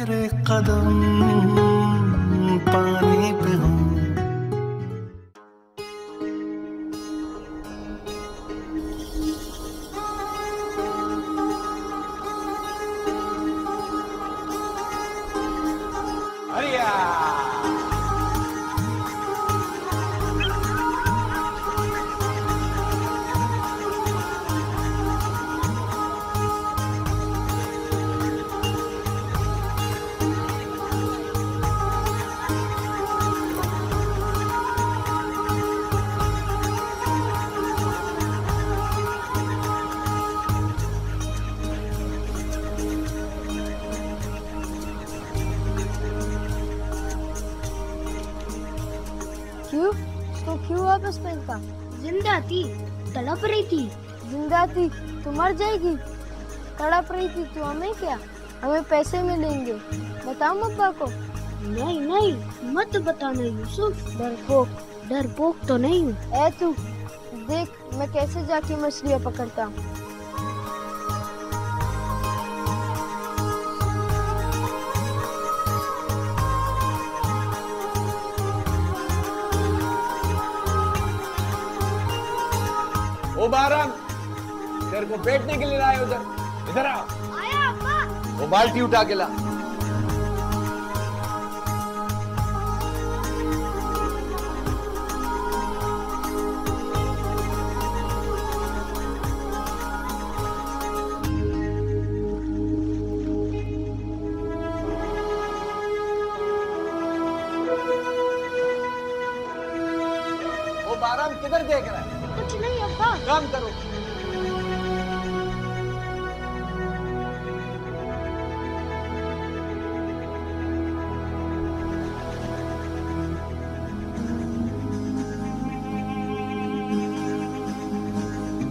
तेरे कदम पानी पे हूँ। क्यों? तो क्यों वापस पहनता? जिंदा थी, तड़प रही थी। जिंदा थी तो मर जाएगी, तड़प रही थी तो हमें क्या? हमें पैसे मिलेंगे, बताओ अब्बा को। नहीं नहीं, मत बताना यूसुफ। डरपोक। डरपोक तो नहीं हूँ। ए तू देख मैं कैसे जाके मछलियाँ पकड़ता हूँ। ओ बारम, तेरे को बैठने के लिए लाए उधर, इधर आ। आया अब्बा। वो बाल्टी उठा के ला। ओ बारम, किधर देख रहा है? कुछ नहीं अब्बा। काम करो।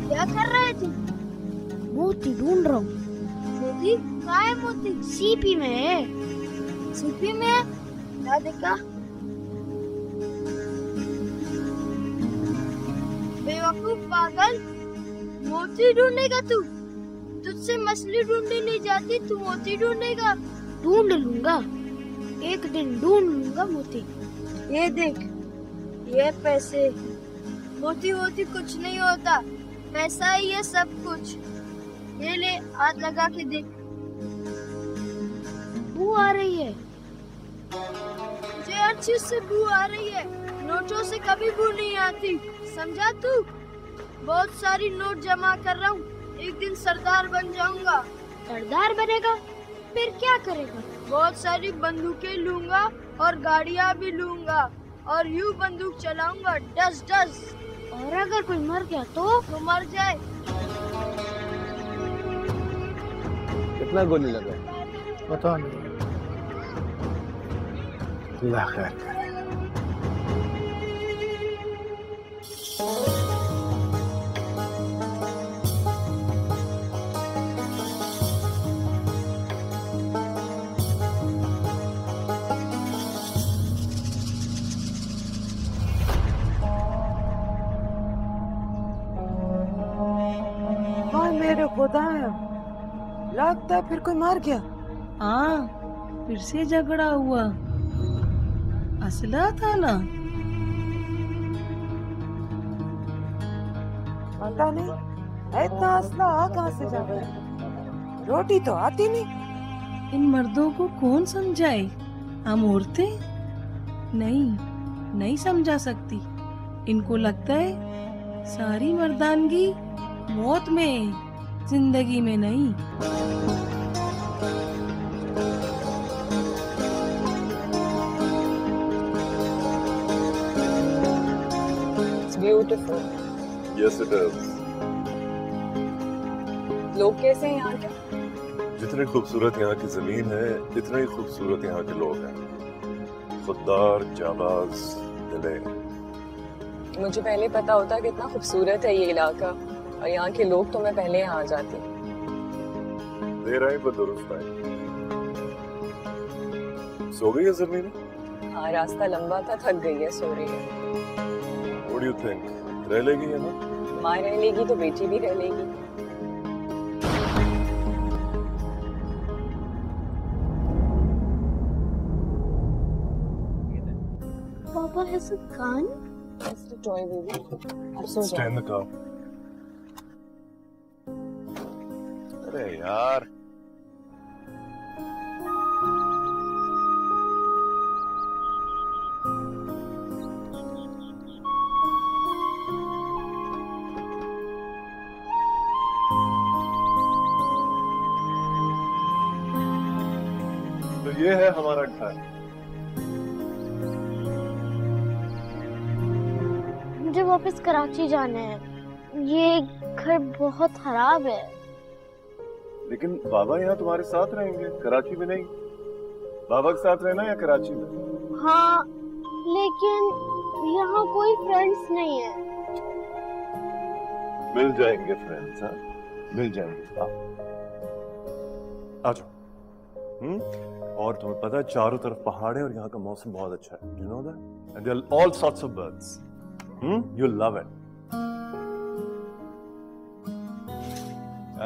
क्या कर रहे थे? मोती ढूंढ रहा हूँ। मोती? कहाँ है मोती? सीपी में है। सीपी में है? क्या देखा? बेवकूफ पागल, मोती ढूंढेगा तू? तुझसे मछली ढूंढी नहीं जाती, तू मोती ढूंढेगा? ढूंढ लूंगा, एक दिन ढूंढ लूंगा मोती। ये देख, ये पैसे। मोती वोती कुछ नहीं होता, पैसा ही है सब कुछ। ये ले, हाथ लगा के देख। बू आ रही है। मुझे हर चीज से बू आ रही है, नोटों से कभी बू नहीं आती, समझा तू? बहुत सारी नोट जमा कर रहा हूँ, एक दिन सरदार बन जाऊंगा। सरदार बनेगा? फिर क्या करेगा? बहुत सारी बंदूकें लूंगा और गाड़ियाँ भी लूंगा और यूं बंदूक चलाऊंगा, डस डस। और अगर कोई मर गया तो? तो मर जाए। कितना गोली लगा? पता नहीं, अल्लाह खैर करे। मेरे खुदाया, लगता है फिर कोई मार गया। हाँ, फिर से झगड़ा हुआ। असला था ना? पता नहीं इतना असला आ कहाँ से जा रहा है। रोटी तो आती नहीं। इन मर्दों को कौन समझाए? हम औरतें नहीं समझा सकती। इनको लगता है सारी मर्दानगी मौत में है, जिंदगी में नहीं। It's beautiful. Yes, it is. लोग कैसे हैं यहाँ के? जितनी खूबसूरत यहाँ की जमीन है, इतने ही खूबसूरत यहाँ के लोग हैं। खुददार, जाबाज, दिले। मुझे पहले पता होता कितना खूबसूरत है ये इलाका और यहाँ के लोग, तो मैं पहले यहाँ आ जाती। देर आई पर दुरुस्त आई। सो गई है जमीन? हाँ, रास्ता लंबा था, थक गई है, सो रही है। What do you think? रह लेगी है ना? माँ रह लेगी तो बेटी भी रह लेगी। Papa has a gun? Just a toy baby. अब सो Stay जाओ. in the car. अरे यार तो ये है हमारा घर. मुझे वापस कराची जाना है. ये घर बहुत खराब है. लेकिन बाबा यहाँ तुम्हारे साथ रहेंगे, कराची में नहीं. बाबा के साथ रहना या कराची में? हाँ, लेकिन यहाँ कोई फ्रेंड्स नहीं है. मिल जाएंगे फ्रेंड्स. हाँ मिल जाएंगे. आ जाओ. और तुम्हें पता है चारों तरफ पहाड़ है और यहाँ का मौसम बहुत अच्छा है. You know that? And there are all sorts of birds. You'll love it.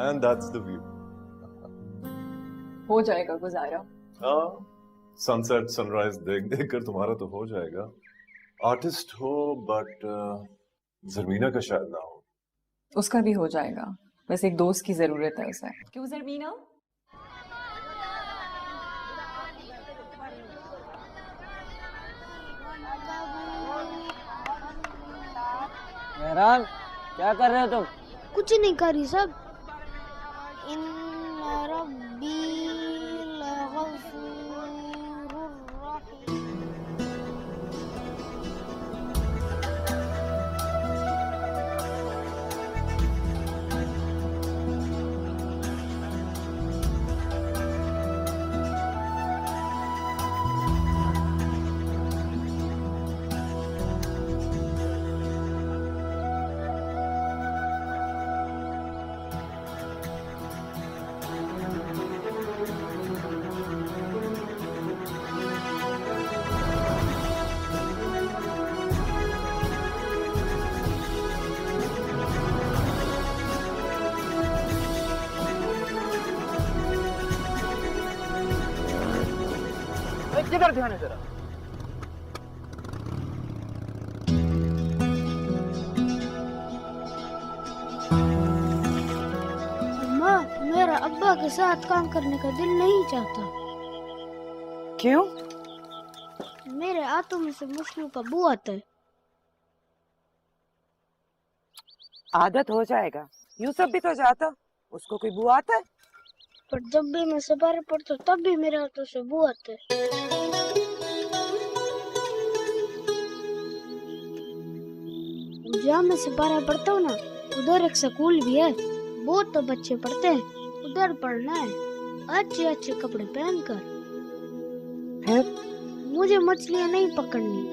And that's the view. हो जाएगा गुजारा. हाँ सनसेट सनराइज देख देख कर तुम्हारा तो हो जाएगा. आर्टिस्ट हो बट जरमीना का शायद ना हो. उसका भी हो जाएगा. बस एक दोस्त की जरूरत है उसे. क्यों जरमीना? मेहरान क्या कर रहे हो तुम? कुछ नहीं करी सब. इन्ना रब्बी लगफूरुर रहीम. किधर ध्यान है तेरा? अम्मा, मेरा अब्बा के साथ काम करने का दिल नहीं चाहता. क्यों? मेरे हाथों में से मुश्किल का बू आता है. आदत हो जाएगा. यूसुफ भी तो जाता, उसको कोई बुआ आता है? पर जब भी मैं सफारी पढ़ता हूँ तब भी मेरे हाथों से बू आता है. जहाँ मैं सिपारा पढ़ता हूँ ना, उधर एक स्कूल भी है. बहुत तो बच्चे पढ़ते हैं. उधर पढ़ना है, अच्छे अच्छे कपड़े पहनकर. फिर मुझे मछलियाँ नहीं पकड़नी.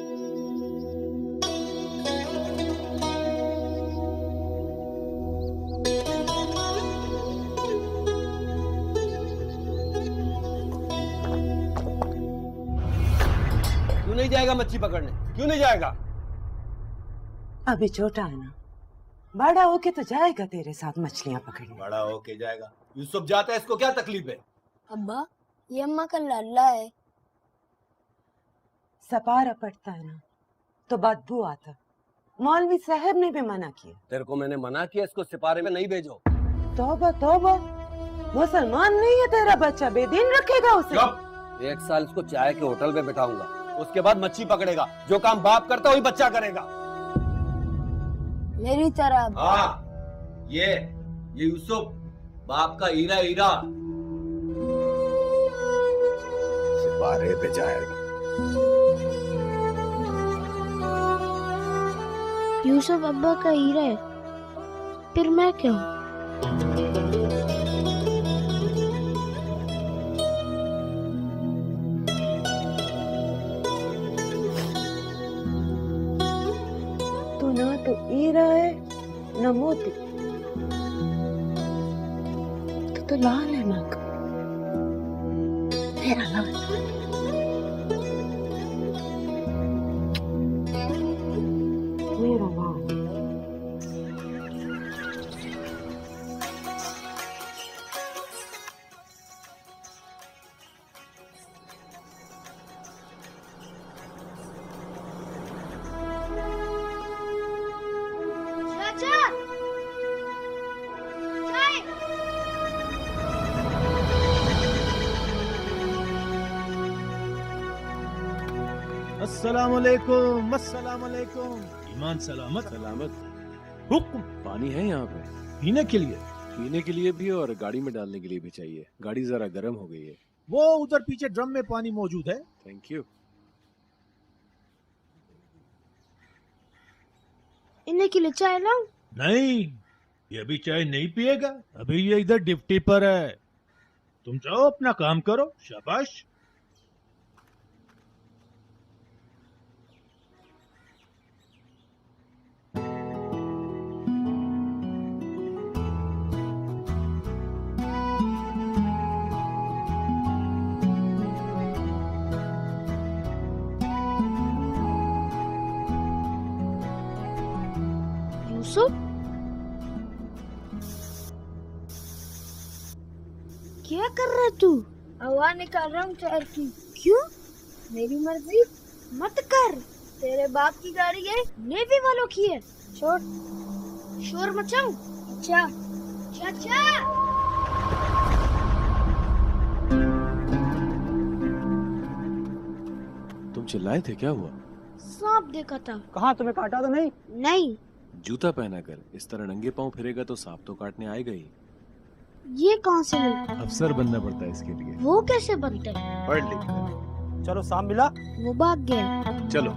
क्यों नहीं जाएगा मच्छी पकड़ने? क्यों नहीं जाएगा? अभी छोटा है ना, बड़ा होके तो जाएगा तेरे साथ मछलियां पकड़ने. बड़ा होके जाएगा. यूसुफ जाता है, इसको क्या तकलीफ है? अब्बा, ये अम्मा का लल्ला है. सपारा पड़ता है ना तो बदबू आता. मौलवी साहब ने भी मना किया. तेरे को मैंने मना किया इसको सिपारे में नहीं भेजो. तौबा तौबा, मुसलमान नहीं है तेरा बच्चा, बेदीन रखेगा उसे. चुप! 1 साल इसको चाय के होटल में बैठाऊंगा, उसके बाद मच्छी पकड़ेगा. जो काम बाप करता वही बच्चा करेगा. मेरी तरह. हाँ, ये यूसुफ बाप का हीरा हीरा. सिपारे पे जाएगा. यूसुफ अब्बा का हीरा है, फिर मैं क्यों? तू ना तो हीरा है न मोती, तो लाल है नक. तेरा लाल. मेरा लाल. अस्सलाम वालेकुम, अस्सलाम वालेकुम। ईमान सलामत सलामत। हुक्म। पानी है यहाँ पे? पीने के लिए? पीने के लिए भी और गाड़ी में डालने के लिए भी चाहिए। गाड़ी जरा गर्म हो गई है। वो उधर पीछे ड्रम में पानी मौजूद है। Thank you. इन्हें के लिए चाय लाऊं? नहीं, ये अभी चाय नहीं पिएगा। अभी ये इधर ड्यूटी पर है। तुम जाओ अपना काम करो। शाबाश। यूसुफ, क्या कर रहा है तू? हवा निकाल रहा हूँ टायर की। क्यों? मेरी मर्जी। मत कर। तेरे बाप की गाड़ी है, नेवी वालों की है। छोड़। शोर मचाऊं? अच्छा। चाचा, तुम चिल्लाए थे, क्या हुआ? सांप देखा था। कहाँ, तुम्हें काटा तो नहीं? नहीं। जूता पहना कर इस तरह नंगे पांव फिरेगा तो सांप तो काटने आएगा ही। ये कहाँ से मिला? अफसर बनना पड़ता है इसके लिए। वो कैसे बनते हैं? पढ़ लिख कर। चलो, सांप मिला? वो भाग गया। चलो।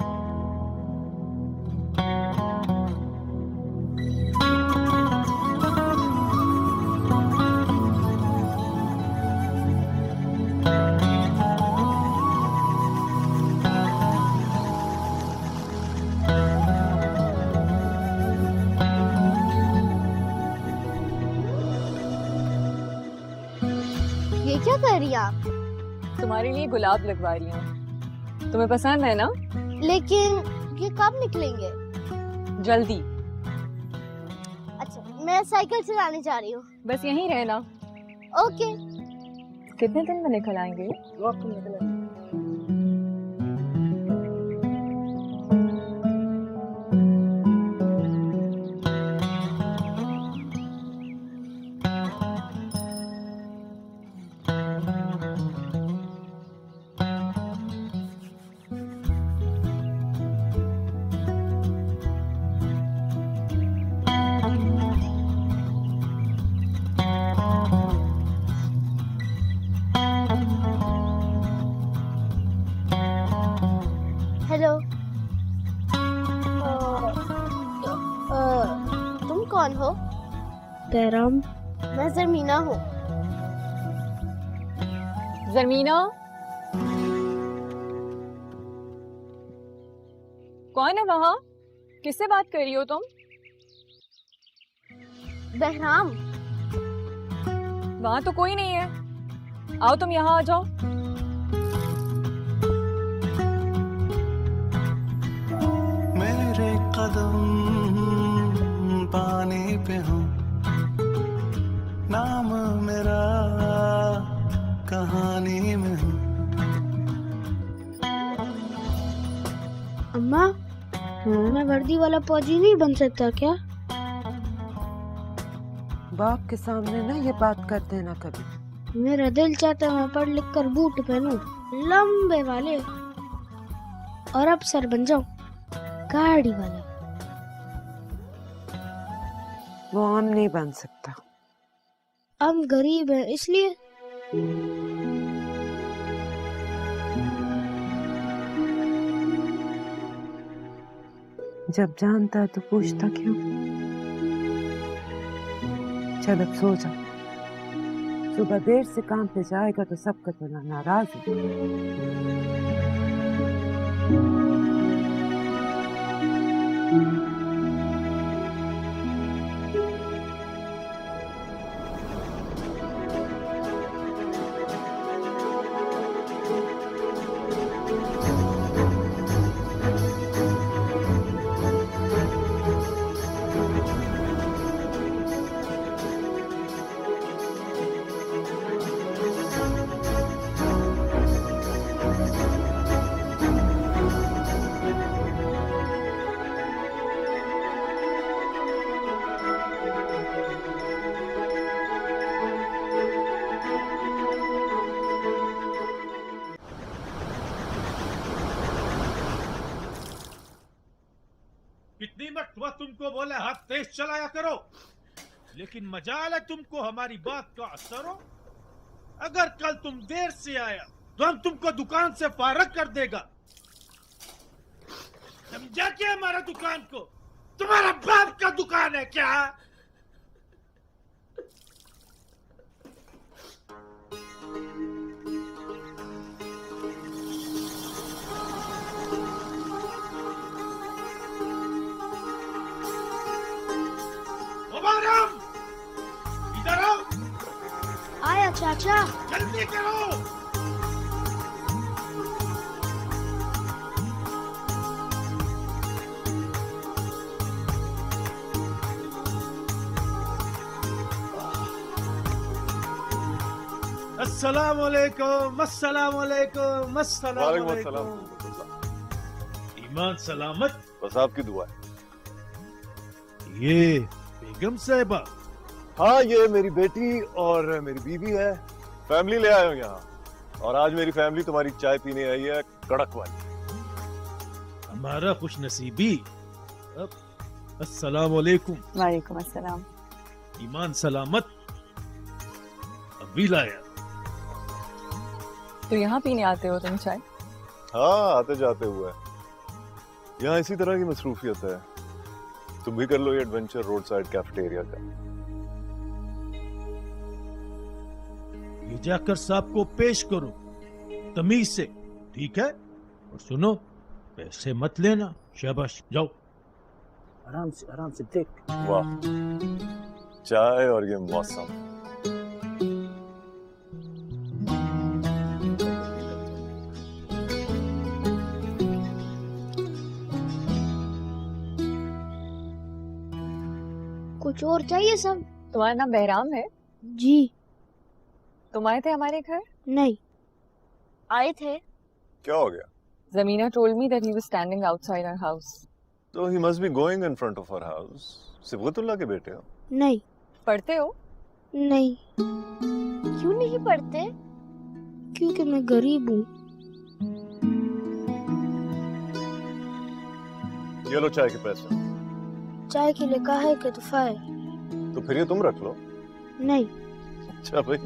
ये क्या कर रही है आप? तुम्हारे लिए गुलाब लगवा रही हूँ, तुम्हें पसंद है ना? लेकिन ये कब निकलेंगे? जल्दी। अच्छा, मैं साइकिल चलाने जा रही हूँ। बस यहीं रहना। ओके। कितने दिन में निकल आएंगे? 2 हफ्ते में निकल आएंगे। हेलो। तुम कौन हो? बहराम। मैं जरमीना हूँ। जरमीना? कौन है वहाँ? किससे बात कर रही हो तुम? बहराम। वहाँ तो कोई नहीं है। आओ तुम यहाँ आ जाओ। मेरे कदम पानी पे हो, नाम मेरा कहानी में हो। अम्मा, मैं वर्दी वाला फौजी नहीं बन सकता क्या? बाप के सामने ना ये बात कर देना कभी। मेरा दिल चाहता है मैं पढ़ लिख कर बूट पहनूं, लंबे वाले, और अफसर बन जाऊं, गाड़ी वाला। वो हम नहीं बन सकता। हम गरीब हैं इसलिए। जब जानता है तो पूछता क्यों? चल अब सो जा। सुबह देर से काम पे जाएगा तो सबका तो नाराज है। तुमको बोले हाथ तेज चलाया करो, लेकिन मजाल है तुमको हमारी बात का असर हो। अगर कल तुम देर से आया तो हम तुमको दुकान से फारग कर देगा। समझा क्या हमारा दुकान को? तुम्हारा बाप का दुकान है क्या? इधर आओ। आया चाचा। जल्दी करो। अस्सलामुअलैकुम, अस्सलामुअलैकुम, अस्सलामुअलैकुम। ईमान सलामत? बस आपकी दुआ है। ये बेगम साहिबा? हाँ, ये मेरी बेटी और मेरी बीवी है। फैमिली ले आए हो यहाँ, और आज मेरी फैमिली तुम्हारी चाय पीने आई है, कड़क वाली। हमारा खुश नसीबी। अस्सलाम वालेकुम। वालेकुम अस्सलाम। ईमान सलामत? अभी लाया। तो यहाँ पीने आते हो तुम चाय? हाँ, आते जाते हुए। यहाँ इसी तरह की मसरूफियत है। तुम भी कर लो ये एडवेंचर रोड साइड कैफेटेरिया का। ये जाकर साहब को पेश करो तमीज से, ठीक है? और सुनो, पैसे मत लेना। शाबाश, जाओ। आराम से देख। वाह, चाय और ये मौसम। कुछ और चाहिए सब? तुम्हारा नाम बहराम है? जी। तुम आए थे हमारे घर? नहीं। आए थे। क्या हो गया? Zamina told me that he was standing outside our house. So he must be going in front of our house. Sibgatullah के बेटे हो? नहीं। पढ़ते हो? नहीं। क्यों नहीं पढ़ते? क्योंकि मैं गरीब हूँ। ये लो चाय के पैसे। चाय के लिए काहे के तोहफा है? तो फिर ये तुम रख लो। नहीं। अच्छा भाई।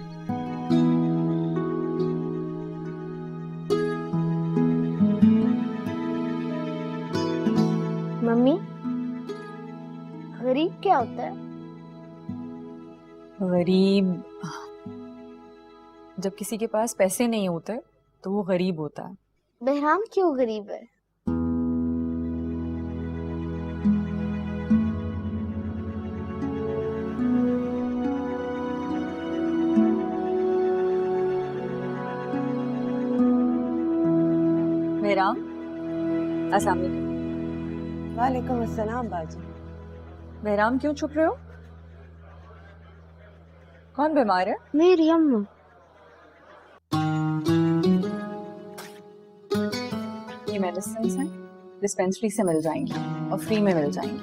मम्मी, गरीब क्या होता है? गरीब जब किसी के पास पैसे नहीं होते तो वो गरीब होता है। बहराम क्यों गरीब है? बहराम, अस्सलाम वालेकुम। वालेकुम अस्सलाम बाजी। बहराम, क्यों छुप रहे हो? कौन बीमार है? मेरी अम्मा। ये मेडिसिन हैं, डिस्पेंसरी से मिल जाएंगी और फ्री में मिल जाएंगी।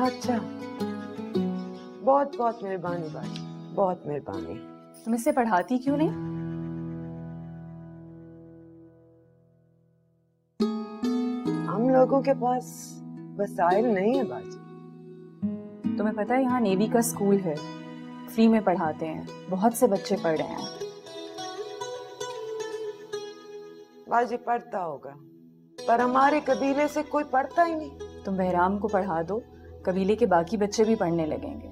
अच्छा, बहुत बहुत मेहरबानी बाजी, बहुत मेहरबानी। तुम इसे पढ़ाती क्यों नहीं? हम लोगों के पास वसाइल नहीं है बाजी। तुम्हें पता है यहाँ नेवी का स्कूल है, फ्री में पढ़ाते हैं, बहुत से बच्चे पढ़ रहे हैं। बाजी पढ़ता होगा, पर हमारे कबीले से कोई पढ़ता ही नहीं। तुम बहराम को पढ़ा दो, कबीले के बाकी बच्चे भी पढ़ने लगेंगे।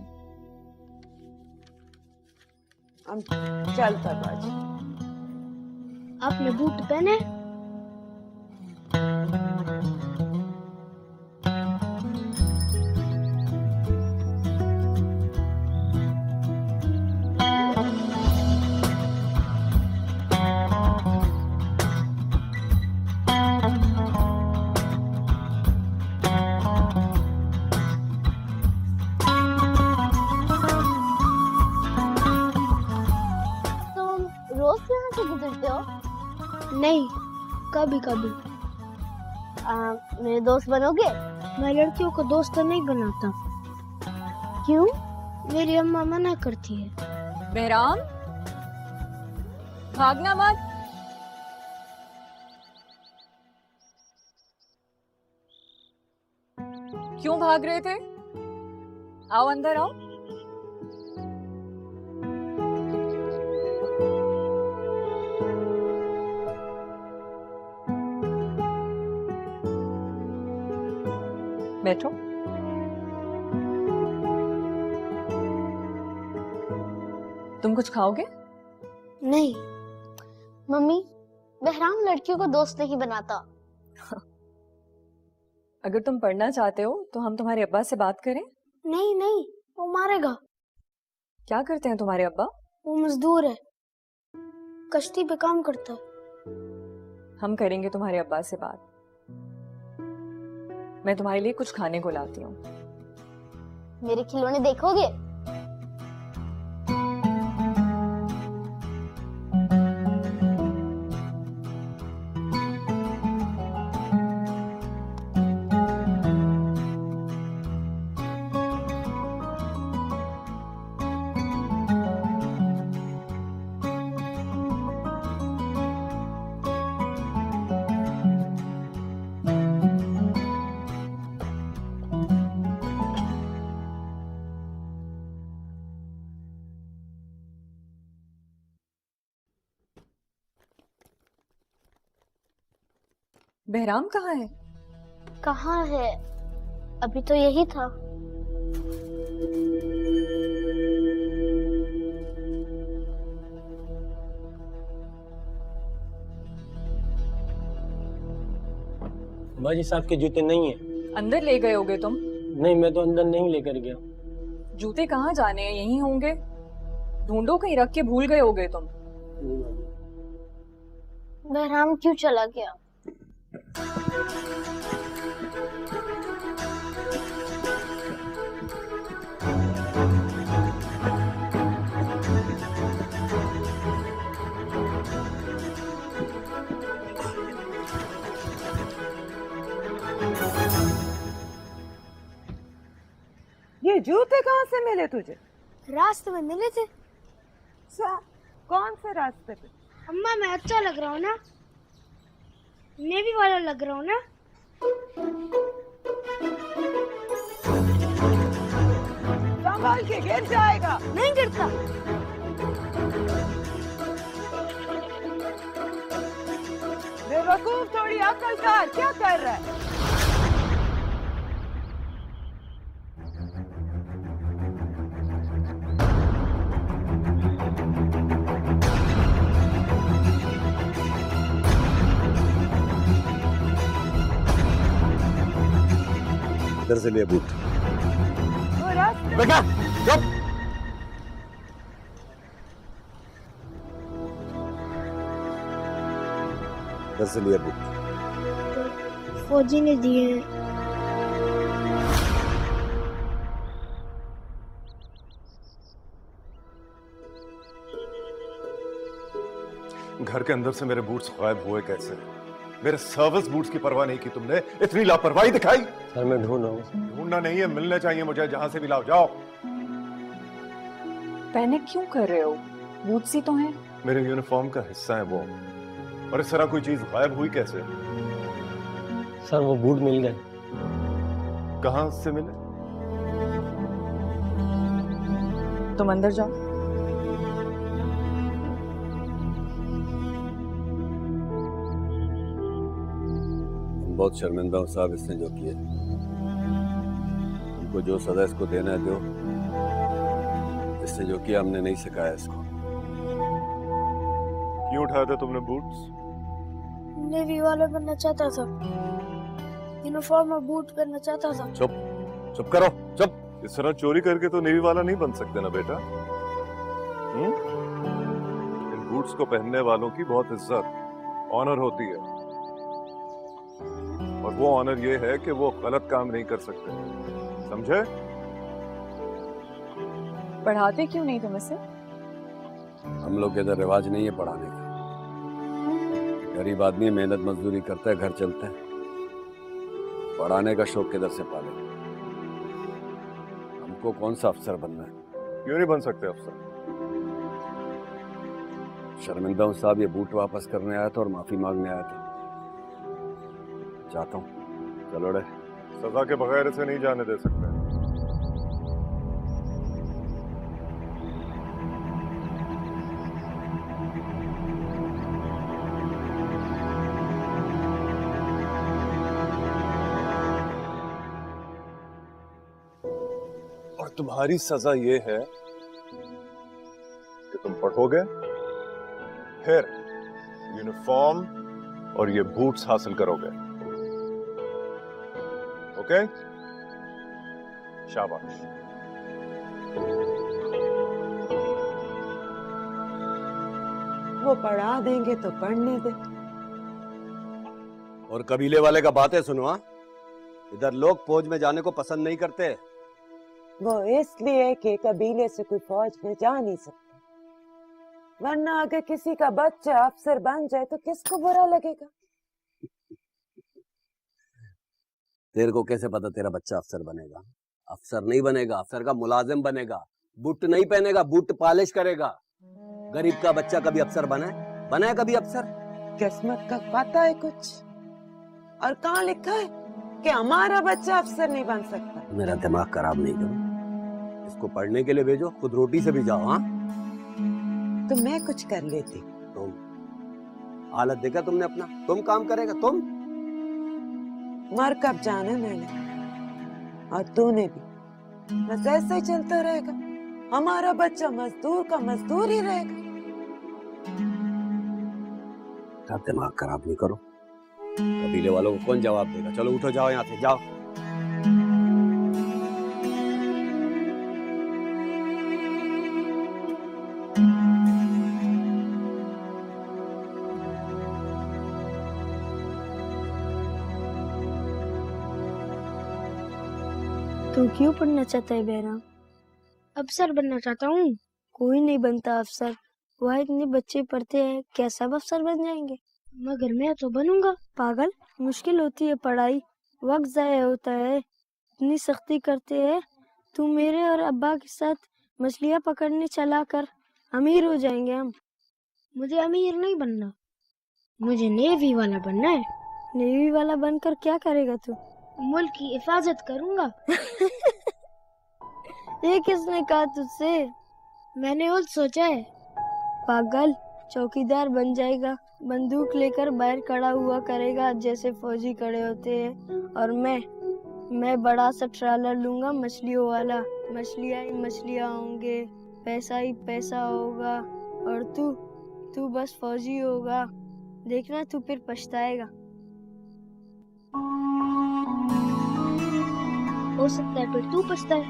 हम चलता बाजी। आपने बूट पहने? रोज यहाँ से गुजरते हो? नहीं, कभी कभी। मेरे दोस्त बनोगे? मैं लड़कियों को दोस्त नहीं बनाता। क्यों? मेरी अम्मा मना करती है। बहराम, भागना मत। क्यों भाग रहे थे? आओ अंदर आओ। बैठो। तुम कुछ खाओगे? नहीं मम्मी, बहराम लड़कियों को दोस्त नहीं बनाता। अगर तुम पढ़ना चाहते हो तो हम तुम्हारे अब्बा से बात करें? नहीं नहीं, वो मारेगा। क्या करते हैं तुम्हारे अब्बा? वो मजदूर है, कश्ती पे काम करता है। हम करेंगे तुम्हारे अब्बा से बात। मैं तुम्हारे लिए कुछ खाने को लाती हूँ। मेरे खिलौने देखोगे? बहराम कहाँ है? कहाँ है? अभी तो यही था। बाजी साहब के जूते नहीं है। अंदर ले गए होगे तुम? नहीं, मैं तो अंदर नहीं लेकर गया। जूते कहाँ जाने हैं? यहीं होंगे। ढूंढो, कहीं रख के भूल गए होगे तुम। बहराम क्यों चला गया? ये जूते कहाँ से मिले तुझे? रास्ते में मिले थे। कौन से रास्ते पे? अम्मा मैं अच्छा लग रहा हूँ ना? नेवी वाला लग रहा हूँ ना? संभाल के, गिर जाएगा। नहीं गिरता। बेवकूफ, थोड़ी अकल कर। क्या कर रहा है? इधर से लिए बूट। बेटा चुप। इधर से लिए बूट। फौजी ने दिए हैं। घर के अंदर से मेरे बूट्स गायब हुए कैसे? मेरे सर्विस बूट्स की परवाह नहीं की तुमने, इतनी लापरवाही दिखाई। सर मैं ढूंढ रहा हूँ। ढूंढना नहीं है, मिलने चाहिए मुझे। जहां से भी लाओ, जाओ। पैनिक क्यों कर रहे हो? बूट्स ही तो हैं। मेरे यूनिफॉर्म का हिस्सा है वो, और इस तरह कोई चीज गायब हुई कैसे? सर वो बूट मिल गए। कहां से मिले? तुम अंदर जाओ। बहुत शर्मिंदा हूँ साहब इसने जो किया। हमको जो सजा इसको देना है दो। इसने जो किया हमने नहीं सिखाया इसको। क्यों उठाया था तुमने बूट्स? नेवी वाला बनना चाहता था। यूनिफॉर्म और बूट पहनना चाहता था। चुप, चुप करो, चुप। इस तरह चोरी करके तो नेवी वाला नहीं बन सकते ना बेटा। इन बूट्स को पहनने वालों की बहुत इज्जत, ऑनर होती है, और वो ऑनर ये है कि वो गलत काम नहीं कर सकते, समझे? पढ़ाते क्यों नहीं तुम इसे? हम लोग के इधर रिवाज नहीं है पढ़ाने का। गरीब आदमी मेहनत मजदूरी करता है, घर चलता है। पढ़ाने का शौक किधर से पाले? हमको कौन सा अफसर बनना है? क्यों नहीं बन सकते अफसर? शर्मिंदा हूँ साहब, ये बूट वापस करने आया था और माफी मांगने आया था। चाहता हूँ चलो रे सजा के बगैर इसे नहीं जाने दे सकते। और तुम्हारी सजा ये है कि तुम पढ़ोगे, फिर यूनिफॉर्म और ये बूट्स हासिल करोगे। ओके? शाबाश। वो पढ़ा देंगे तो पढ़ने दे। और कबीले वाले का बातें सुनो। हाँ, इधर लोग फौज में जाने को पसंद नहीं करते। वो इसलिए कि कबीले से कोई फौज में जा नहीं सकता, वरना अगर किसी का बच्चा अफसर बन जाए तो किसको बुरा लगेगा। तेरे को कैसे पता तेरा बच्चा अफसर बनेगा? अफसर नहीं बनेगा, अफसर का मुलाजिम बनेगा। बूट नहीं पहनेगा, बूट पॉलिश करेगा। गरीब का बच्चा कभी अफसर बना है कभी अफसर? किस्मत का पता है कुछ? और कहाँ लिखा है कि हमारा बच्चा अफसर नहीं बन सकता? मेरा दिमाग खराब नहीं करो, इसको पढ़ने के लिए भेजो, खुद रोटी से भी जाओ। हाँ, तो मैं कुछ कर लेती। तुम हालत देखा तुमने अपना? तुम काम करेगा तुम? मर कब जाना मैंने और तूने भी। बस ऐसा ही चलता रहेगा, हमारा बच्चा मजदूर का मजदूर ही रहेगा। दिमाग खराब नहीं करो। कबीले वालों को कौन जवाब देगा? चलो उठो, जाओ यहाँ से, जाओ। तू क्यों पढ़ना चाहता है बहरा? अफसर बनना चाहता हूँ। कोई नहीं बनता अफसर, वह इतने बच्चे पढ़ते हैं, क्या सब अफसर बन जाएंगे? मगर मैं तो बनूंगा। पागल, मुश्किल होती है पढ़ाई, वक्त जाया होता है, इतनी सख्ती करते हैं। तू मेरे और अब्बा के साथ मछलियाँ पकड़ने चला कर, अमीर हो जाएंगे हम। मुझे अमीर नहीं बनना, मुझे नेवी वाला बनना है। नेवी वाला बनकर क्या करेगा तू? मुल्क की हिफाजत करूंगा। ये किसने कहा तुझसे? मैंने और सोचा है। पागल, चौकीदार बन जाएगा, बंदूक लेकर बाहर खड़ा हुआ करेगा जैसे फौजी खड़े होते हैं। और मैं बड़ा सा ट्रालर लूंगा मछलियों वाला, मछलियाँ ही मछलियाँ होंगे, पैसा ही पैसा होगा। और तू बस फौजी होगा। देखना तू फिर पछताएगा। हो सकता है फिर तू पछताए।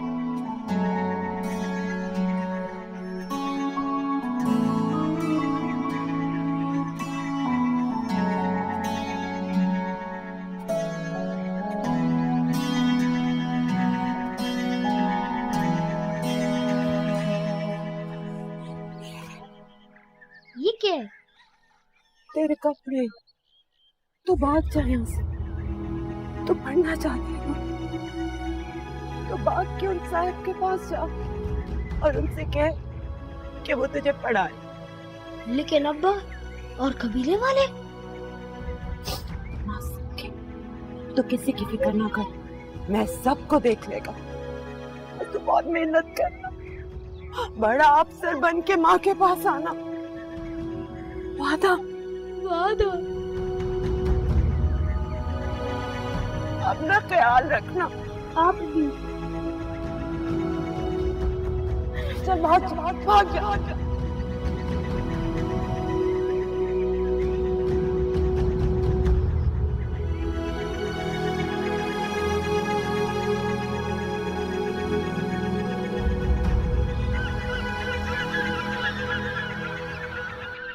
ये क्या है? तेरे कपड़े। तू भाग जा यहाँ से। तू पढ़ना चाहती है ना? तो भाग के उन साहब के पास जा और उनसे कह कि वो तुझे पढ़ाए। लेकिन अब्बा और कबीले वाले? ना सके तो किसी की फिक्र ना कर, मैं सबको देख लेगा। और तू बहुत मेहनत करना, बड़ा अफसर बन के माँ के पास आना। वादा? वादा। अपना ख्याल रखना। आप भी। चल भाग जा।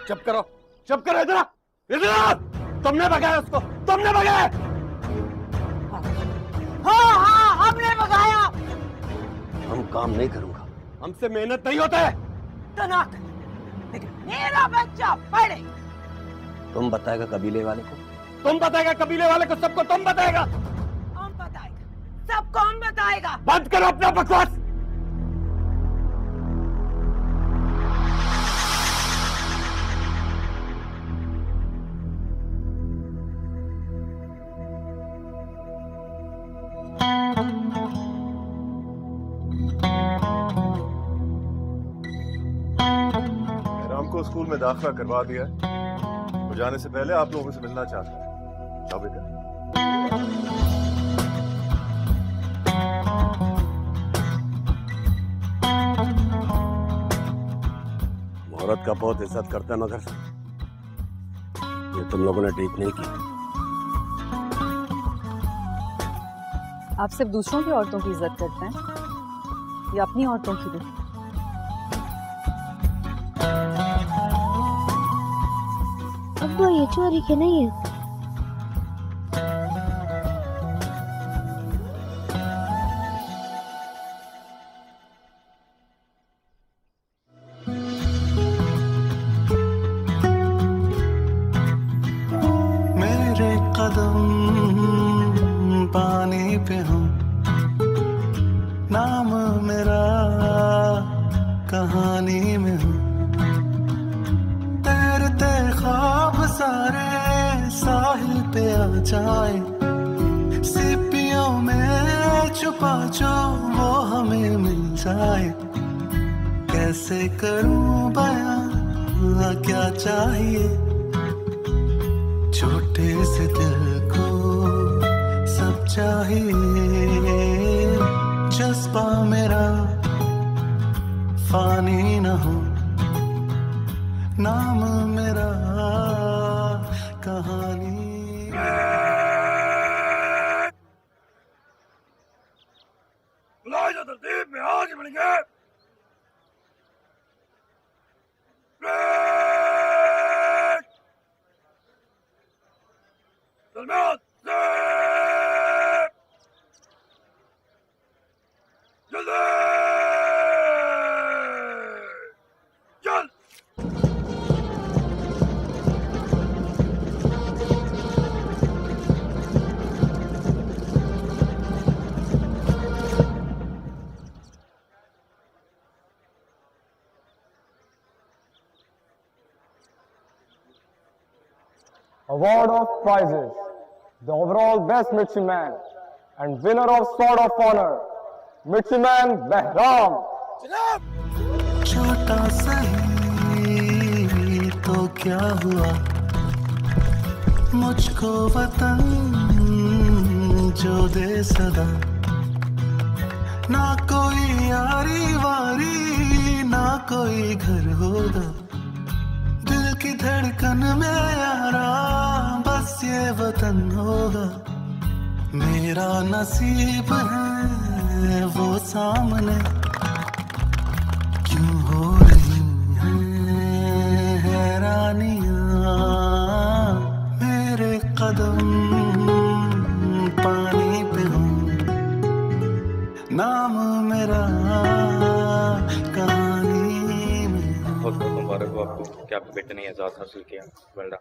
चुप करो, चुप करो। इधर तुमने भगाया उसको, तुमने भगाया। हाँ, हमने भगाया। हम काम नहीं करूंगा, हमसे मेहनत नहीं होता है। तो ना कर, लेकिन मेरा बच्चा पढ़े। तुम बताएगा कबीले वाले को, तुम बताएगा कबीले वाले को, सबको तुम बताएगा। हम बताएगा, सबको हम बताएगा। बंद करो अपना बकवास। स्कूल में दाखिला करवा दिया है। वो जाने से पहले आप लोगों से मिलना चाहता है। जाओ बेटा। औरत का बहुत इज्जत करता है, मगर ये तुम लोगों ने ठीक नहीं किया। आप सिर्फ दूसरों की औरतों की इज्जत करते हैं या अपनी औरतों की भी? अब्बा ये चोरी के नहीं है। मेरे कदम पानी पे हूँ, नाम मेरा कहानी में हूँ। तैरते ख्वाब सारे साहिल पे आ जाए, सीपियों में छुपा जो वो हमें मिल जाए। कैसे करूं बयां क्या चाहिए, छोटे से दिल को सब चाहिए। जज्बा मेरा फानी न हो, नाम मेरा कहानी। तरतीब में आगे बढ़ेंगे। Award of prizes. The overall best midshipman and winner of Sword of Honor, Midshipman Behram. छोटा सही तो क्या हुआ, मुझको वतन जो दे सदा। ना कोई यारी वारी ना कोई घर होगा, दिल की धड़कन में यारा बस ये वतन होगा। मेरा नसीब है वो सामने, क्यों हो रही हैं हैरानियां। मेरे कदम पानी पे हूँ, नाम मेरा कहानी में। बहुत बहुत मुबारक हो आपको कि आपके बेटे ने एजाज हासिल किया। Well done.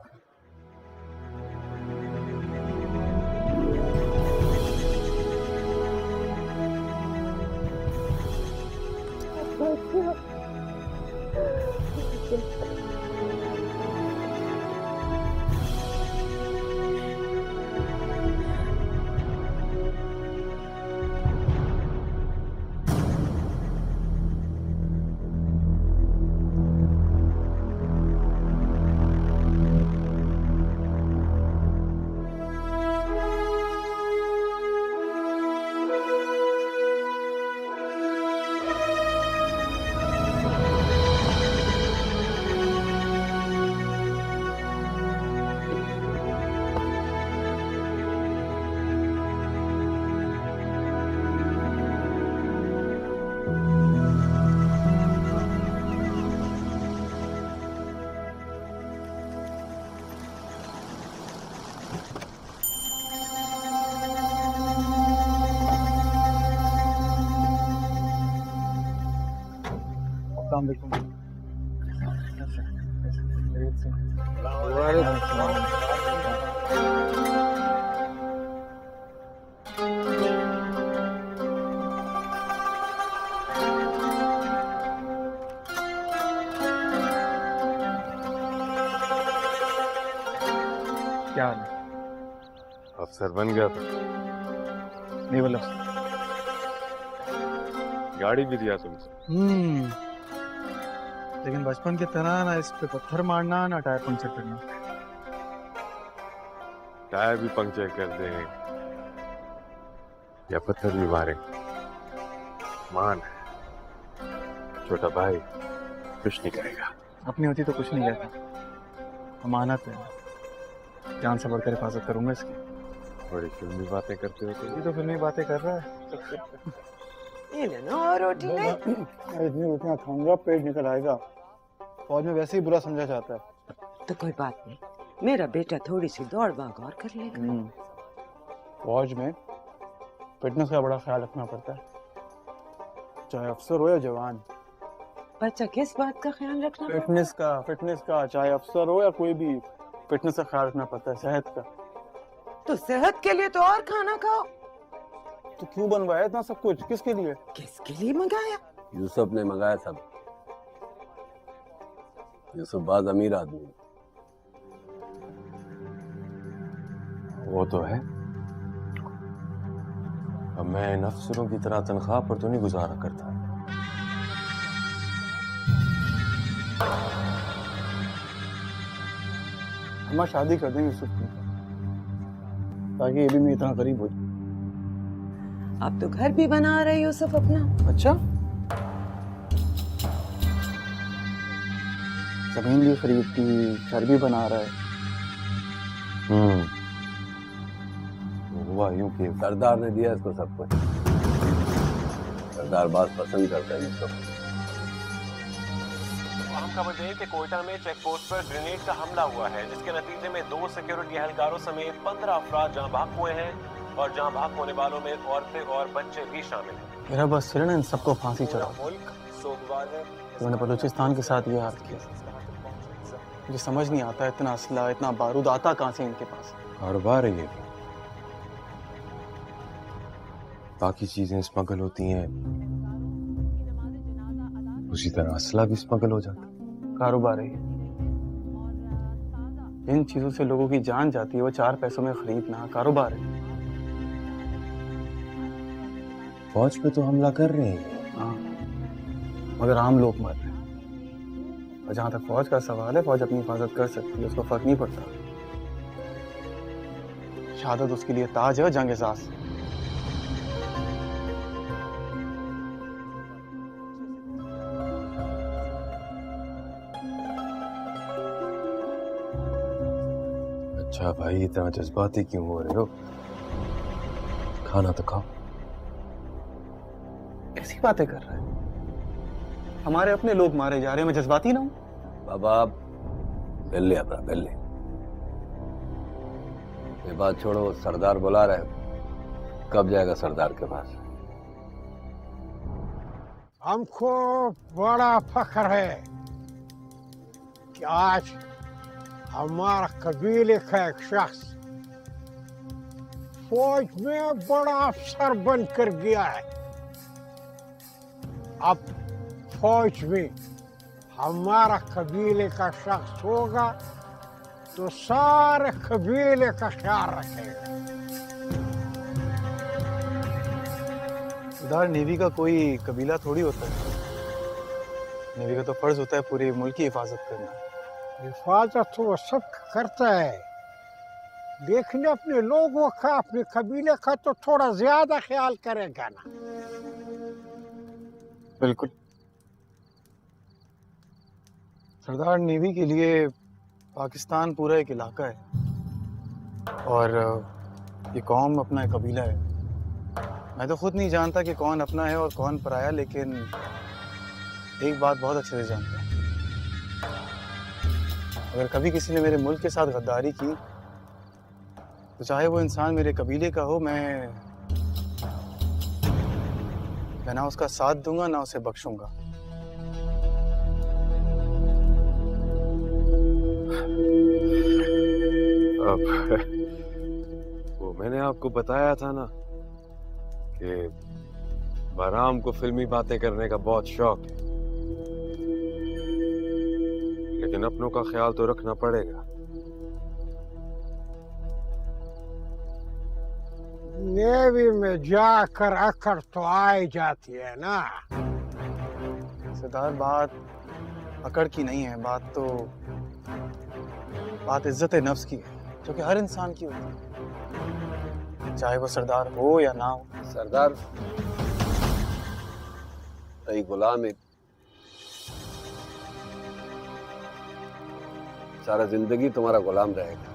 क्या हाल है? अफसर बन गया था। नहीं बोलो। गाड़ी भी दिया तुमसे। लेकिन बचपन की तरह ना इस पे पत्थर मारना ना टायर पंचर करना। टायर भी पंक्चर कर दे या पत्थर भी मारे, मान छोटा भाई कुछ नहीं करेगा। अपनी होती तो कुछ नहीं कहता, अमानत है, जान से बढ़कर हिफाजत करूंगा इसकी। बड़ी फिल्मी बातें करते हो ये तो फिल्मी बातें कर रहा है। ये लेना और रोटी नहीं। इतनी रोटियां खाऊंगा पेट निकल आएगा। फौज में वैसे ही बुरा समझा जाता है। तो कोई बात नहीं, मेरा बेटा थोड़ी सी दौड़ भाग और कर लेगा। फौज में फिटनेस का बड़ा ख्याल रखना पड़ता है, चाहे अफसर हो या जवान। बच्चा किस बात का ख्याल रखना? फिटनेस का चाहे अफसर हो या कोई भी, फिटनेस का ख्याल रखना पड़ता है, सेहत का। तो सेहत के लिए तो और खाना खाओ। तो क्यों बनवाया इतना सब कुछ, किसके लिए? किसके लिए मंगाया? यूसुफ ने मंगाया सब। यूसुफ बाज अमीर आदमी। वो तो है, अब मैं इन अफसरों की तरह तनख्वाह पर तो नहीं गुजारा करता। हम शादी कर देंगे यूसुफ की, ताकि ये भी मैं इतना करीब हो जाए। आप तो घर भी बना रहे यूसुफ अपना। अच्छा, जमीन भी खरीद की, घर भी बना रहा है। हुआ यूं कि सरदार ने दिया इसको सब कुछ। सरदार बात पसंद करता है यूसुफ। हम खबर दें कि कोयटा में चेक पोस्ट पर ग्रेनेड का हमला हुआ है, जिसके नतीजे में 2 सिक्योरिटी एहलकारों समेत 15 अफराद जहां भाग हुए हैं और जहां भाग होने वालों में औरतें और बच्चे भी शामिल हैं। मेरा बस चले ना इन सबको फांसी चढ़ाओ। मुल्क सोगवार है। मैंने बलूचिस्तान के साथ ये हाल किया। मुझे समझ नहीं आता, इतना असला इतना बारूद आता कहाँ से इनके पास। कारोबार है ये, बाकी चीजें स्मगल होती हैं, उसी तरह असला भी स्मगल हो जाता है। कारोबार है ये। इन चीजों से लोगों की जान जाती है, वो 4 पैसों में खरीदना कारोबार है। फौज पे तो हमला कर रहे हैं। हाँ, मगर आम लोग मर रहे हैं। और जहां तक फौज का सवाल है, फौज अपनी हिफाजत कर सकती है, उसको फर्क नहीं पड़ता। शहादत उसके लिए ताज है और जंग एजाज। अच्छा भाई, इतना जज्बाती क्यों हो रहे हो? खाना तो खाओ। ऐसी बातें कर रहे हैं, हमारे अपने लोग मारे जा रहे हैं, मैं जज्बाती ना हूं। बाबा बेल्ले अपना बेल्ले, ये बात छोड़ो, सरदार बुला रहे, कब जाएगा सरदार के पास? हमको बड़ा फख्र है कि आज हमारा कबीले का एक शख्स फौज में बड़ा अफसर बनकर गया है। अब फौज में हमारा कबीले का शख्स होगा तो सारे कबीले का ख्याल रखेगा। सरदार, नेवी का कोई कबीला थोड़ी होता है। नेवी का तो फर्ज होता है पूरे मुल्क की हिफाजत करना। हिफाजत तो वो सब करता है, लेकिन अपने लोगों का, अपने कबीले का तो थोड़ा ज्यादा ख्याल करेगा ना। बिल्कुल सरदार, नेवी के लिए पाकिस्तान पूरा एक इलाका है और ये कौम अपना एक कबीला है। मैं तो खुद नहीं जानता कि कौन अपना है और कौन पराया, लेकिन एक बात बहुत अच्छे से जानता हूँ, अगर कभी किसी ने मेरे मुल्क के साथ गद्दारी की तो चाहे वो इंसान मेरे कबीले का हो, मैं ना उसका साथ दूंगा ना उसे बख्शूंगा। अब वो मैंने आपको बताया था ना कि बराम को फिल्मी बातें करने का बहुत शौक है, लेकिन अपनों का ख्याल तो रखना पड़ेगा। नेवी में जाकर अकड़ तो आ जाती है ना। सरदार, बात अकड़ की नहीं है, बात इज्जत नफ्स की है, जो कि हर इंसान की होती है, चाहे वो सरदार हो या ना हो। सरदार तई गुलाम है, सारा जिंदगी तुम्हारा गुलाम रहेगा।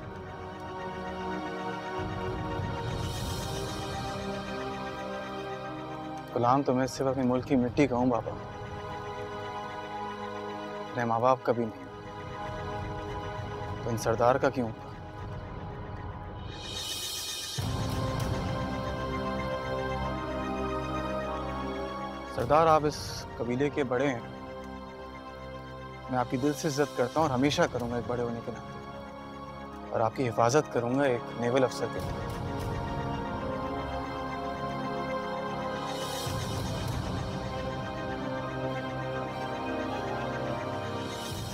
गुलाम तो मैं सिर्फ अपने मुल्क की मिट्टी का हूँ बाबा, अपने माँ बाप का भी नहीं, तो इन सरदार का क्यों? सरदार, आप इस कबीले के बड़े हैं, मैं आपकी दिल से इज्जत करता हूँ और हमेशा करूंगा एक बड़े होने के नाते, और आपकी हिफाजत करूंगा एक नेवल अफसर के नाते।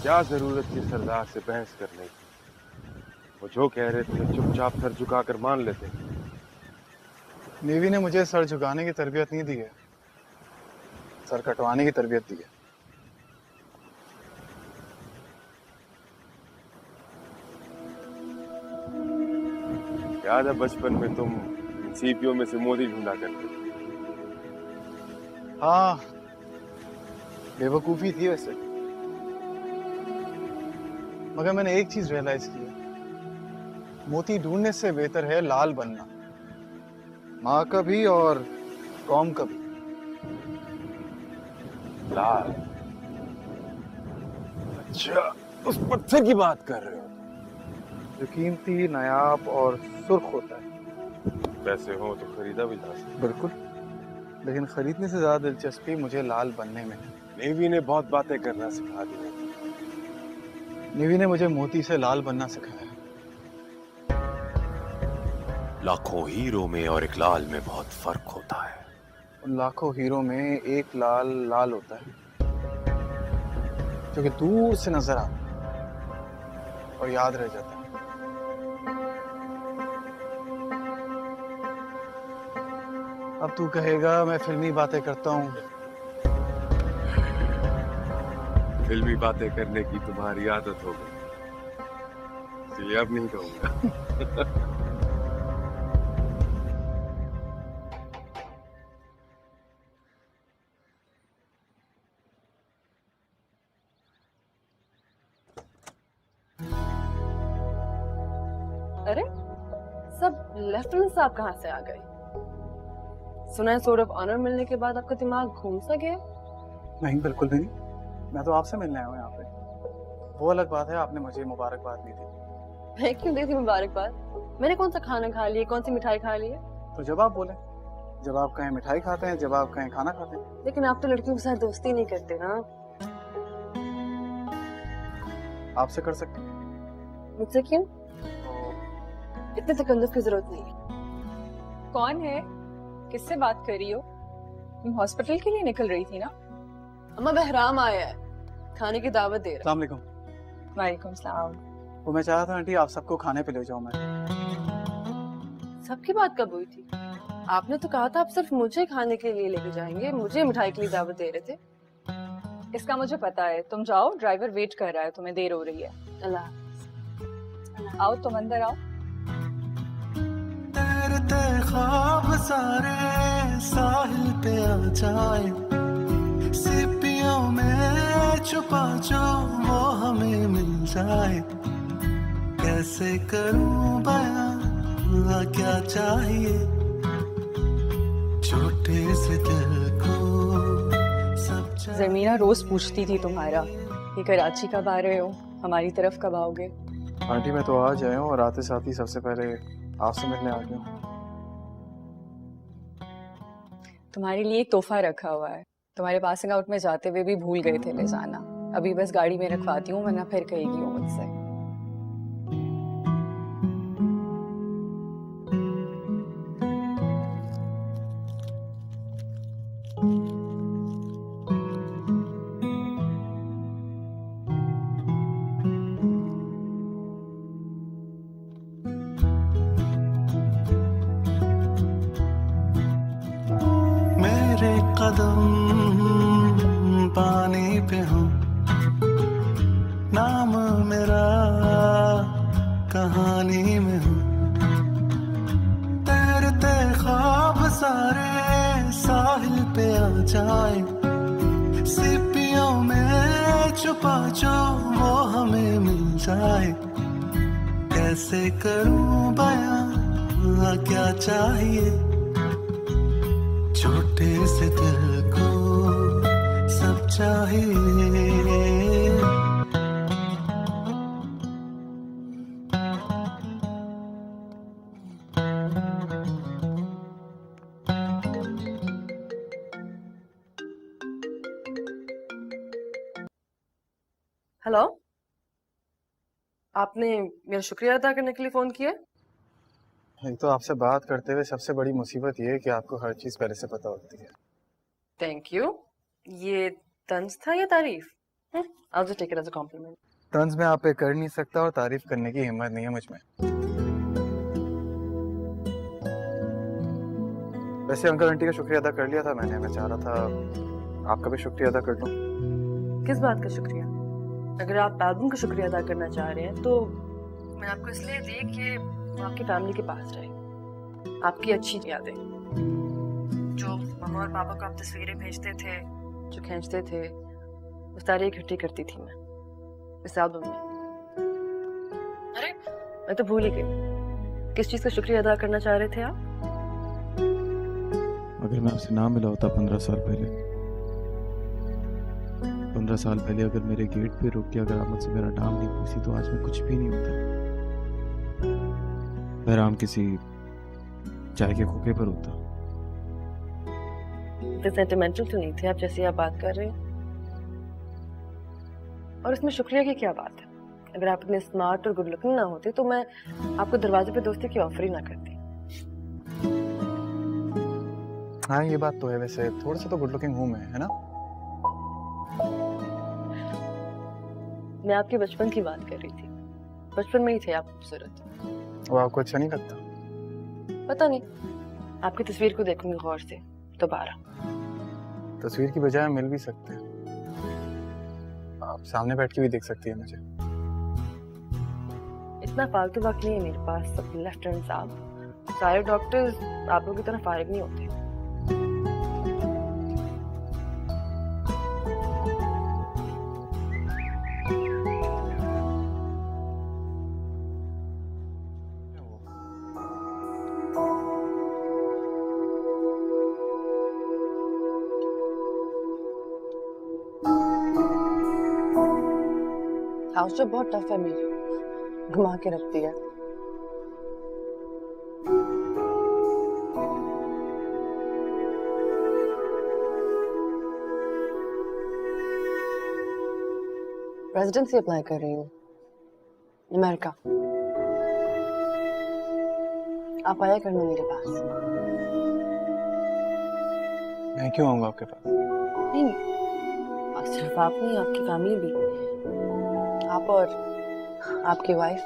क्या जरूरत थी सरदार से बहस करने की? वो जो कह रहे थे चुपचाप सर झुकाकर मान लेते। नेवी ने मुझे सर झुकाने की तरबियत नहीं दी है, सर कटवाने की तरबियत दी है। याद है बचपन में तुम सीपीओ में से मोदी ढूंढा करते? हाँ, बेवकूफी थी वैसे, मगर मैंने एक चीज रियलाइज की है, मोती ढूंढने से बेहतर है लाल बनना, माँ का भी और कौम का भी। लाल? अच्छा, उस पत्थर की बात कर रहे हो जो कीमती, नायाब और सुर्ख होता है। पैसे हो तो खरीदा भी जा सकता। बिल्कुल, लेकिन खरीदने से ज्यादा दिलचस्पी मुझे लाल बनने में है। नेवी ने बहुत बातें करना सिखा दी। नेवी ने मुझे मोती से लाल बनना सिखाया। लाखों हीरो में और एक लाल में बहुत फर्क होता है। उन लाखों हीरो में एक लाल होता है जो कि दूर से नजर आता है और याद रह जाता है। अब तू कहेगा मैं फिल्मी बातें करता हूँ। फिल्मी बातें करने की तुम्हारी आदत हो गई, इसलिए अब नहीं कहूंगा। अरे सब लेफ्टिनेंट साहब कहाँ से आ गए? सुना है सोर्ट ऑफ ऑनर मिलने के बाद आपका दिमाग घूम सा गया? नहीं, बिल्कुल भी नहीं। मैं तो आपसे मिलने आया हूँ यहाँ पे। वो अलग बात है, आपने मुझे मुबारकबाद दी थी। मैं क्यों दी थी मुबारकबाद? मैंने कौन सा खाना खा लिया, कौन सी मिठाई खा ली है? तो जब आप बोले, जब आप कहें मिठाई खाते हैं, जब आप कहें खाना खाते हैं। लेकिन आप तो लड़कियों के साथ दोस्ती नहीं करते ना। आपसे कर सकते हैं। मुझसे क्यों? इतने तकल्लुफ की जरूरत नहीं है। कौन है? किससे बात कर रही हो? तुम हॉस्पिटल के लिए निकल रही थी ना? अम्मा बहराम आया है, खाने की दावत दे रहा है। अस्सलाम वालेकुम। वालेकुम सलाम। वो मैं चाहा था आंटी आप सबको खाने पे ले जाऊं मैं। सबकी बात कब हुई थी? आपने तो कहा था आप सिर्फ मुझे खाने के लिए लेके जाएंगे, मुझे मिठाई के लिए दावत दे रहे थे। इसका मुझे पता है, तुम जाओ, ड्राइवर वेट कर रहा है, तुम्हें देर हो रही है। अल्लाह हाफ़िज़। आओ तुम अंदर आओ। तेरे ख्वाब सारे साहिल पे आ जाए, सीपियों में छुपा जो वो हमें मिल जाए। कैसे करूं बयां क्या चाहिए छोटे से दिल को सब। ज़मीना रोज पूछती थी तुम्हारा कि कराची कब आ रहे हो, हमारी तरफ कब आओगे। आंटी मैं तो आज आया हूँ और आते साथ ही सबसे पहले आपसे मिलने आ गया हूँ। तुम्हारे लिए एक तोहफा रखा हुआ है, तुम्हारे पासिंग आउट में जाते हुए भी भूल गए थे ले जाना। अभी बस गाड़ी में रखवाती हूँ, वरना फिर कहेगी वो मुझसे। मेरे कदम पानी पे हों, पानी में हूँ, तैरते ख्वाब सारे साहिल पे आ जाए, सीपियों में छुपा जो वो हमें मिल जाए। कैसे करूं बयां क्या चाहिए, छोटे से दिल को सब चाहिए। हेलो, आपने मेरा शुक्रिया अदा करने के लिए फोन किया? एक तो आपसे बात करते हुए सबसे बड़ी मुसीबत ये है कि आपको हर चीज पहले से पता होती है। Thank you. ये तंज था या तारीफ? I'll just take it as a compliment. तंज में आप पे कर नहीं सकता और तारीफ करने की हिम्मत नहीं है मुझ में। वैसे अंकल आंटी का शुक्रिया अदा कर लिया था मैंने, मैं चाह रहा था आपका भी शुक्रिया अदा कर लूं। किस बात का शुक्रिया? अगर आप एल्बम का शुक्रिया अदा करना चाह रहे हैं तो मैं आपको इसलिए दी कि वो आपकी फैमिली के पास रहे, आपकी अच्छी यादें, जो मम्मा और पापा को आप तस्वीरें भेजते थे, जो खींचते थे, वो सारी इकट्ठी करती थी मैं इस एल्बम में। अरे मैं तो भूल ही गई, किस चीज का शुक्रिया अदा करना चाह रहे थे आप? अगर मैं आपसे ना मिला होता 15 साल पहले, 15 साल पहले अगर मेरे गेट पे रुक के अगर आप मुझसे मेरा नाम नहीं पूछी तो आज मैं कुछ भी नहीं होता। बहराम किसी चाय के खोखे पर होता। इतने सेंटिमेंटल तो नहीं थे आप जैसे आप बात कर रहे हैं। और इसमें शुक्रिया की क्या बात है? अगर आप इतने स्मार्ट और गुड लुकिंग ना होते तो मैं आपको दरवाजे पे दोस्ती की ऑफर ही ना करती। हाँ ये बात तो है, वैसे थोड़ा सा तो गुड लुकिंग हूँ मैं, है ना? मैं आपके बचपन की बात कर रही थी, बचपन में ही थे आप खूबसूरत। वो आपको अच्छा नहीं लगता? पता नहीं, आपकी तस्वीर को देखूंगी गौर से दोबारा। तस्वीर की बजाय मिल भी सकते हैं, आप सामने बैठ के भी देख सकती है मुझे। इतना फालतू वक्त नहीं है मेरे पास सब लेफ्टिनेंट साहब, सारे डॉक्टर्स आप लोगों की तरह फारिग नहीं होते। हाउस जो बहुत टफ है मेरी, घुमा के रखती है। रेजिडेंसी अप्लाई कर रही हूँ अमेरिका, आप आया करना मेरे पास। मैं क्यों आऊंगा आपके पास? नहीं, सिर्फ आप नहीं, आपकी फैमिली भी, आप और आपकी वाइफ।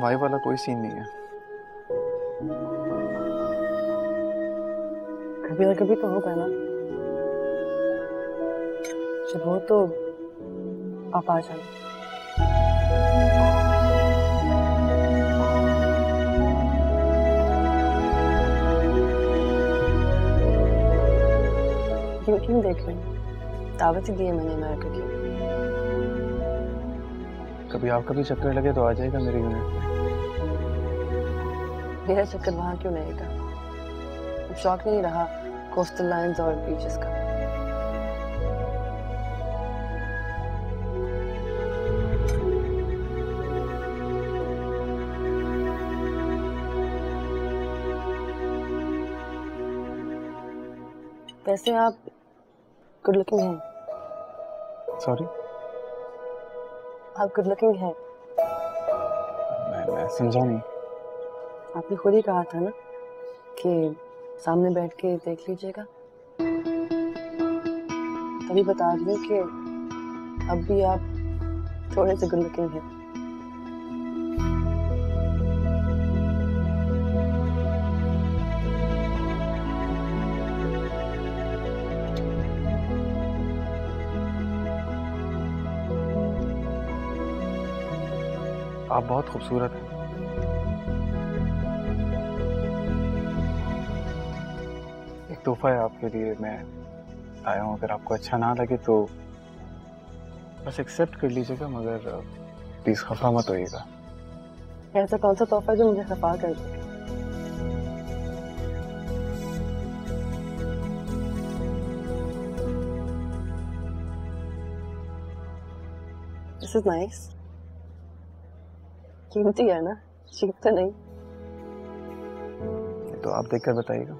वाइफ वाला कोई सीन नहीं है। कभी ना कभी तो होगा ना, जब हो तो आप आ जाना। क्यों देख रहे हैं? दावत ही दी है मैंने अमेरिका की। कभी आपका भी चक्कर लगे तो आ जाएगा मेरे यूनिट में। मेरा चक्कर वहां क्यों लगेगा? अब शौक नहीं रहा कोस्टल लाइंस और बीचेस का। वैसे आप गुड लुकिंग हैं। सॉरी? आप गुड लुकिंग हैं। मैं समझा नहीं। आपने खुद ही कहा था ना कि सामने बैठ के देख लीजिएगा, तभी बता रही हूँ कि अब भी आप थोड़े से गुड लुकिंग हैं। आप बहुत खूबसूरत हैं। एक तोहफा है आपके लिए, मैं आया हूँ। अगर आपको अच्छा ना लगे तो बस एक्सेप्ट कर लीजिएगा, मगर प्लीज खफा मत होइएगा। ऐसा कौन सा तोहफा जो मुझे खफा कर दे? This is nice. कीमती है ना, चीप तो नहीं। तो आप देखकर बताइएगा।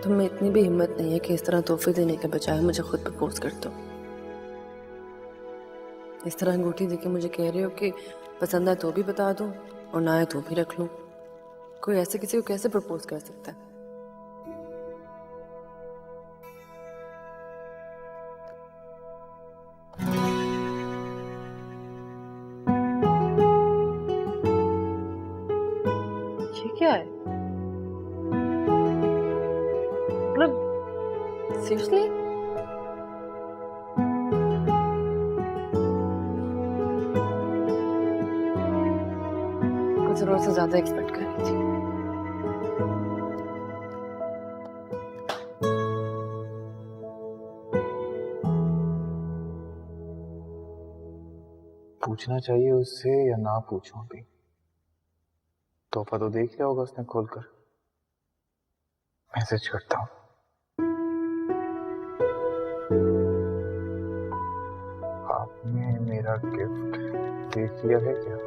तुम में इतनी भी हिम्मत नहीं है कि इस तरह तोहफे देने के बजाय मुझे खुद प्रपोज कर दो। इस तरह अंगूठी देके मुझे कह रहे हो कि पसंद आए तो भी बता दूं और ना आए तो भी रख लूं। कोई ऐसे किसी को कैसे प्रपोज कर सकता है? ये क्या है? मतलब सीरियसली? कुछ जरूरत से ज्यादा एक्सपेक्ट कर रही थी। पूछना चाहिए उससे या ना पूछूं अभी? तोहफा तो देख लिया होगा उसने खोलकर। मैसेज करता हूँ। आपने मेरा गिफ्ट देख लिया है क्या?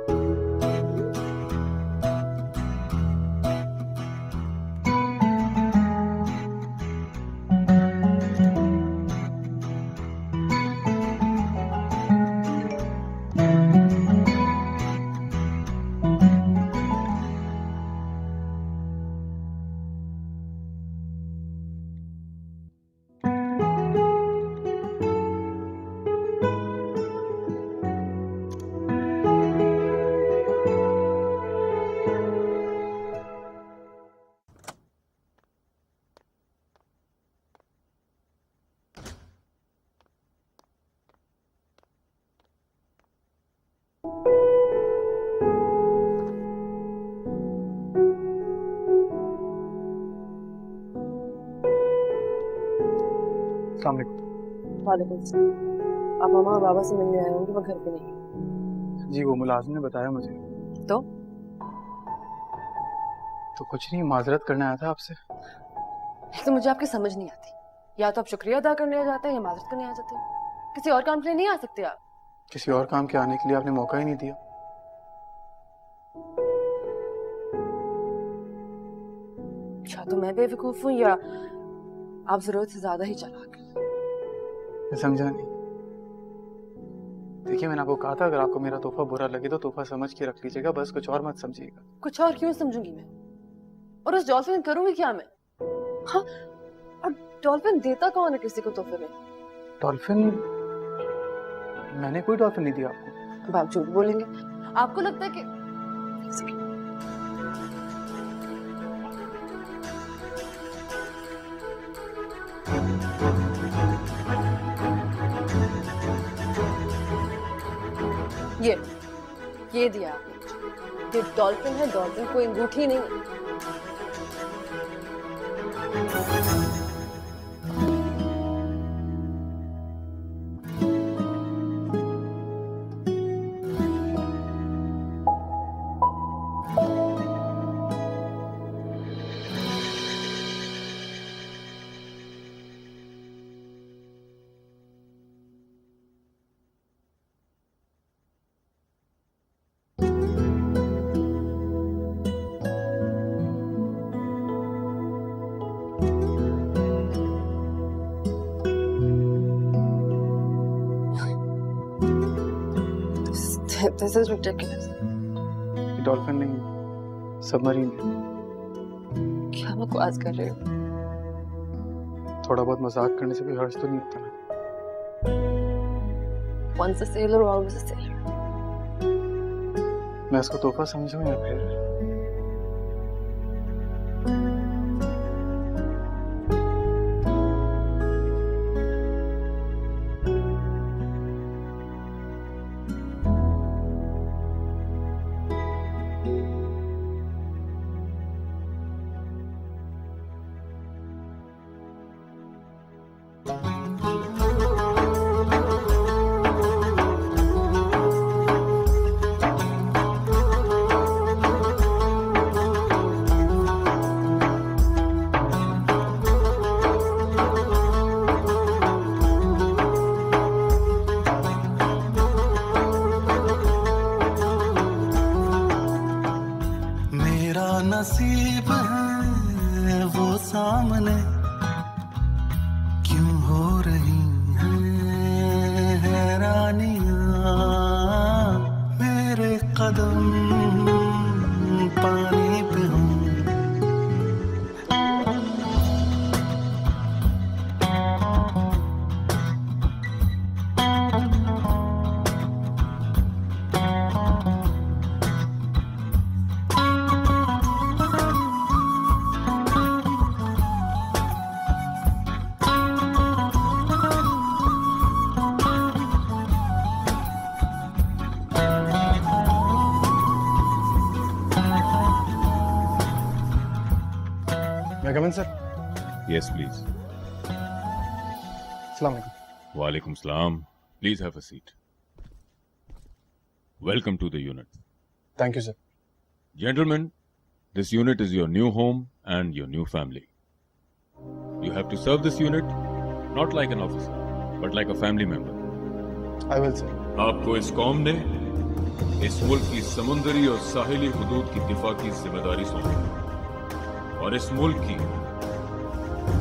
वालेकुम सलाम। आप मामा और बाबा से मिलने आए होंगे, वो घर पे नहीं। जी वो मुलाजिम ने बताया मुझे। तो कुछ नहीं, माजरत करने आया था आपसे। एक तो मुझे आपकी समझ नहीं आती, या तो आप शुक्रिया अदा करने आ जाते हैं या माजरत करने आ जाते हैं। किसी और काम के लिए नहीं आ सकते आप? किसी और काम के आने के लिए आपने मौका ही नहीं दिया। अच्छा तो मैं बेवकूफ हूँ या आप जरूरत से ज्यादा ही चालाक हैं? मैं समझा नहीं। देखिए मैंने आपको कहा था अगर आपको मेरा तोहफा बुरा लगे तो तोहफा समझ के रख लीजिएगा, बस कुछ और मत समझिएगा। कुछ और क्यों समझूंगी मैं? और उस डॉल्फिन करूंगी क्या मैं? हाँ, और डॉल्फिन देता कौन है किसी को तोहफे में? डॉल्फिन? मैंने कोई डॉल्फिन नहीं दिया आपको। अब आप झूठ बोलेंगे। आपको लगता है कि ये दिया आपने। ये डॉल्फिन है, डॉल्फिन कोई अंगूठी नहीं है। This is ridiculous. डॉल्फिन नहीं, सबमरीन। क्या बकवास कर रहे हो? थोड़ा बहुत मजाक करने से कोई हर्ज तो नहीं होता ना। Once a sailor, always a sailor. मैं इसको तोहफा समझूं या फिर मेरा नसीब है वो सामने क्यों हो रही हैं हैरानियां मेरे कदम पानी पे हूँ मैं कमन सर। Yes, please. अस्सलाम वालेकुम। Walaikum salam. Please have a seat. Welcome to the unit. Thank you sir. Gentlemen, this unit is your new home and your new family. You have to serve this unit not like an officer, but like a family member. I will, sir. आपको इस कौम ने इस मुल्क की समुद्री और साहिली हुदूद की दिफा की जिम्मेदारी सौंपी और इस मुल्क की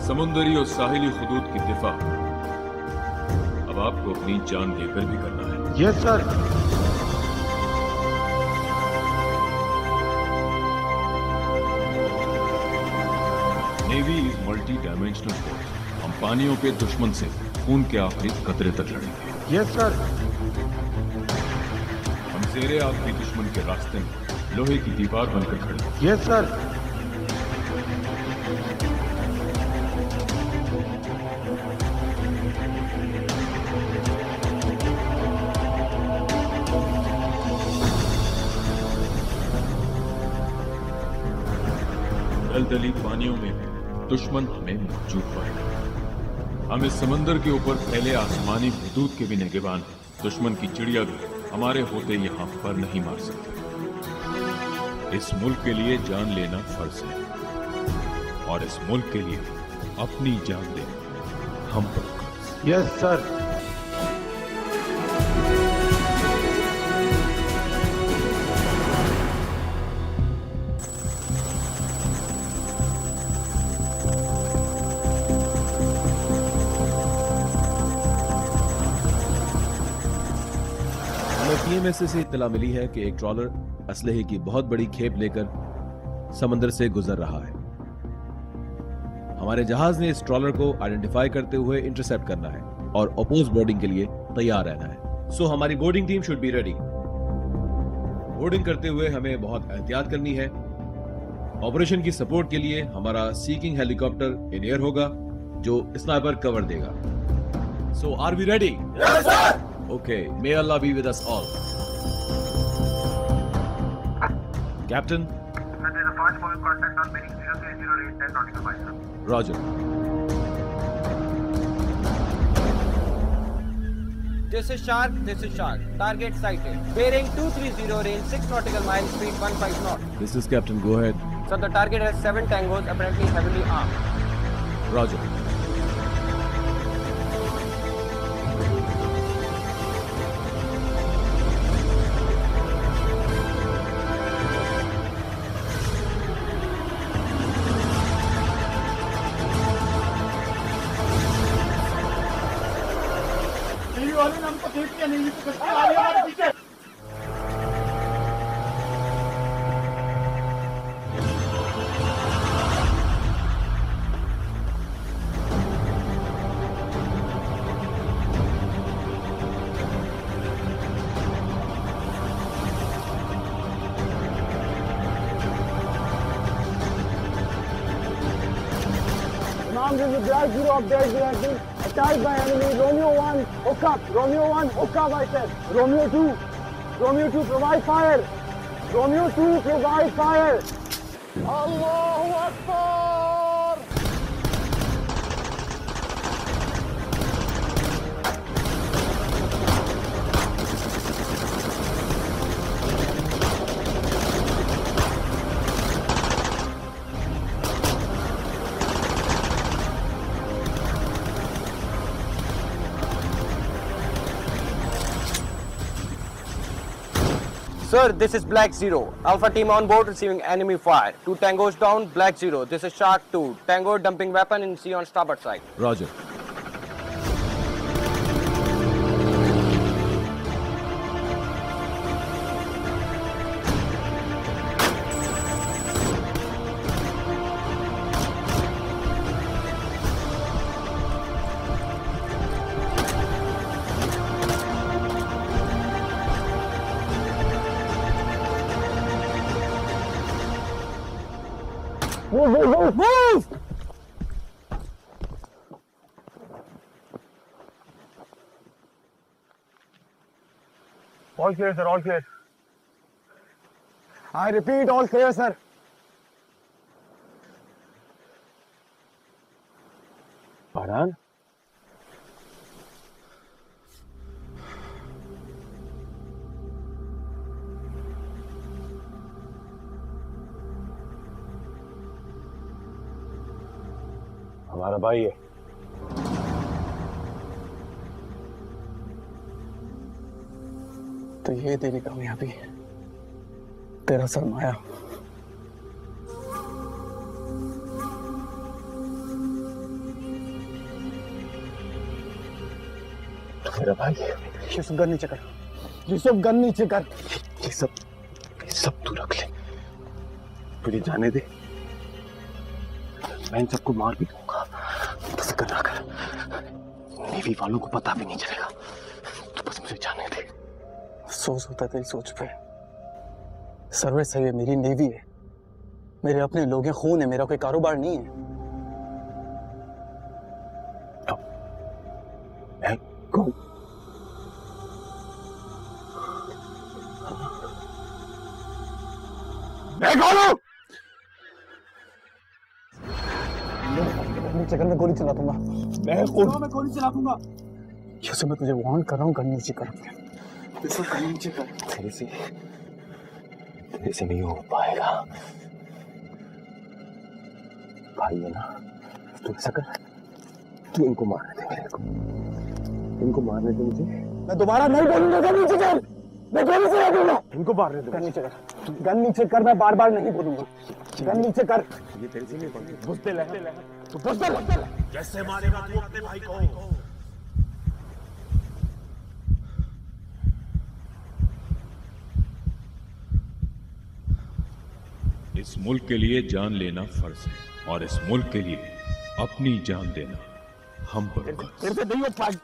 समुद्री और साहिली हुदूद की दिफा अब आपको अपनी जान देकर भी करना है। Yes sir. Navy is multi dimensional force. हम पानियों पे दुश्मन से खून के आखिरी कतरे तक लड़ेंगे। Yes sir. हम जेरे आखिरी दुश्मन के रास्ते में लोहे की दीवार बनकर खड़े हैं। Yes sir. दलदली पानियों में दुश्मन हमें मौजूद पाएगा। हम इस समंदर के ऊपर फैले आसमानी हुदूद के भी निगहबान हैं। दुश्मन की चिड़िया भी हमारे होते यहाँ पर नहीं मार सकते। इस मुल्क के लिए जान लेना फर्ज है और इस मुल्क के लिए अपनी जान देना हम पर फर्ज। Yes sir. पीएमएसए से इत्तला मिली है कि एक ट्रॉलर असलहे की बहुत बड़ी खेप लेकर समंदर से गुजर रहा है। हमारे जहाज ने इस ट्रॉलर को आइडेंटिफाई करते हुए इंटरसेप्ट करना है और अपोज बोर्डिंग के लिए तैयार रहना है। सो हमारी boarding team should be ready. Boarding करते हुए हमें बहुत एहतियात करनी है। ऑपरेशन की सपोर्ट के लिए हमारा सीकिंग हेलीकॉप्टर इन एयर होगा जो स्नाइपर कवर देगा। So are we ready? Yes sir. Okay, may Allah be with us all. Captain? There's a fast moving contact on bearing 0308 10 nautical miles, sir. Roger. This is Shark. Target sighted. Bearing 230, range 6 nautical miles, speed 15 knots. This is Captain. Go ahead. Sir, the target has 7 tangos, apparently heavily armed. Roger. वाले ने हमको देख लिया नहीं तो कश्ती आ रही है हमारे पीछे। Tango Black Zero update, we have been attacked by enemy. Romeo 1, hook up. Romeo 1, hook up, I said. Romeo 2, provide fire. Romeo 2, provide fire. Allahu Akbar! Sir, this is Black Zero. Alpha team on board receiving enemy fire. 2 tangos down, Black Zero. This is Shark 2. Tango dumping weapon in sea on starboard side. Roger. Move! All clear, sir, all clear. I repeat, all clear, sir. Farhan? हमारा भाई है। तो ये तेरी कामयाबी, तेरा सरमाया। मेरा भाई, ये सब गन नीचे कर, ये सब गन नीचे कर, ये सब तू रख ले, मुझे जाने दे, मैं इन सबको मार भी दूंगा, बस करना कर, नेवी वालों को पता भी नहीं चलेगा, तो बस मुझे जाने दे। सोच होता तेरी सोच पे, सर्विस है ये, मेरी नेवी है, मेरे अपने लोग हैं, खून है, मेरा कोई कारोबार नहीं है। मैं कौन? मैं कौन हूँ? नीचे कर, मैं गोली चला दूंगा। मैं गोली चला दूंगा। जैसे मैं तुझे वार्न कर रहा हूँ, गन नीचे कर। गन नीचे कर। तेरे से नहीं हो पाएगा। भाई है ना, तू ऐसा कर, तू इनको मारने दे मेरे को, इनको मारने दे मुझे। मैं दोबारा नहीं बोलूंगा, गन नीचे कर, मैं गोली चला दूंगा। इनको मारने दे, गन नीचे कर, गन नीचे कर, मैं बार बार नहीं बोलूंगा, गन नीचे कर। ये तेरे से नहीं बोलूंगा, बुझते ले, तू बुझते ले। कैसे मारेगा तू अपने भाई को? इस मुल्क के लिए जान लेना फर्ज है और इस मुल्क के लिए अपनी जान देना हम पर तेरे से नहीं हो पाएगा।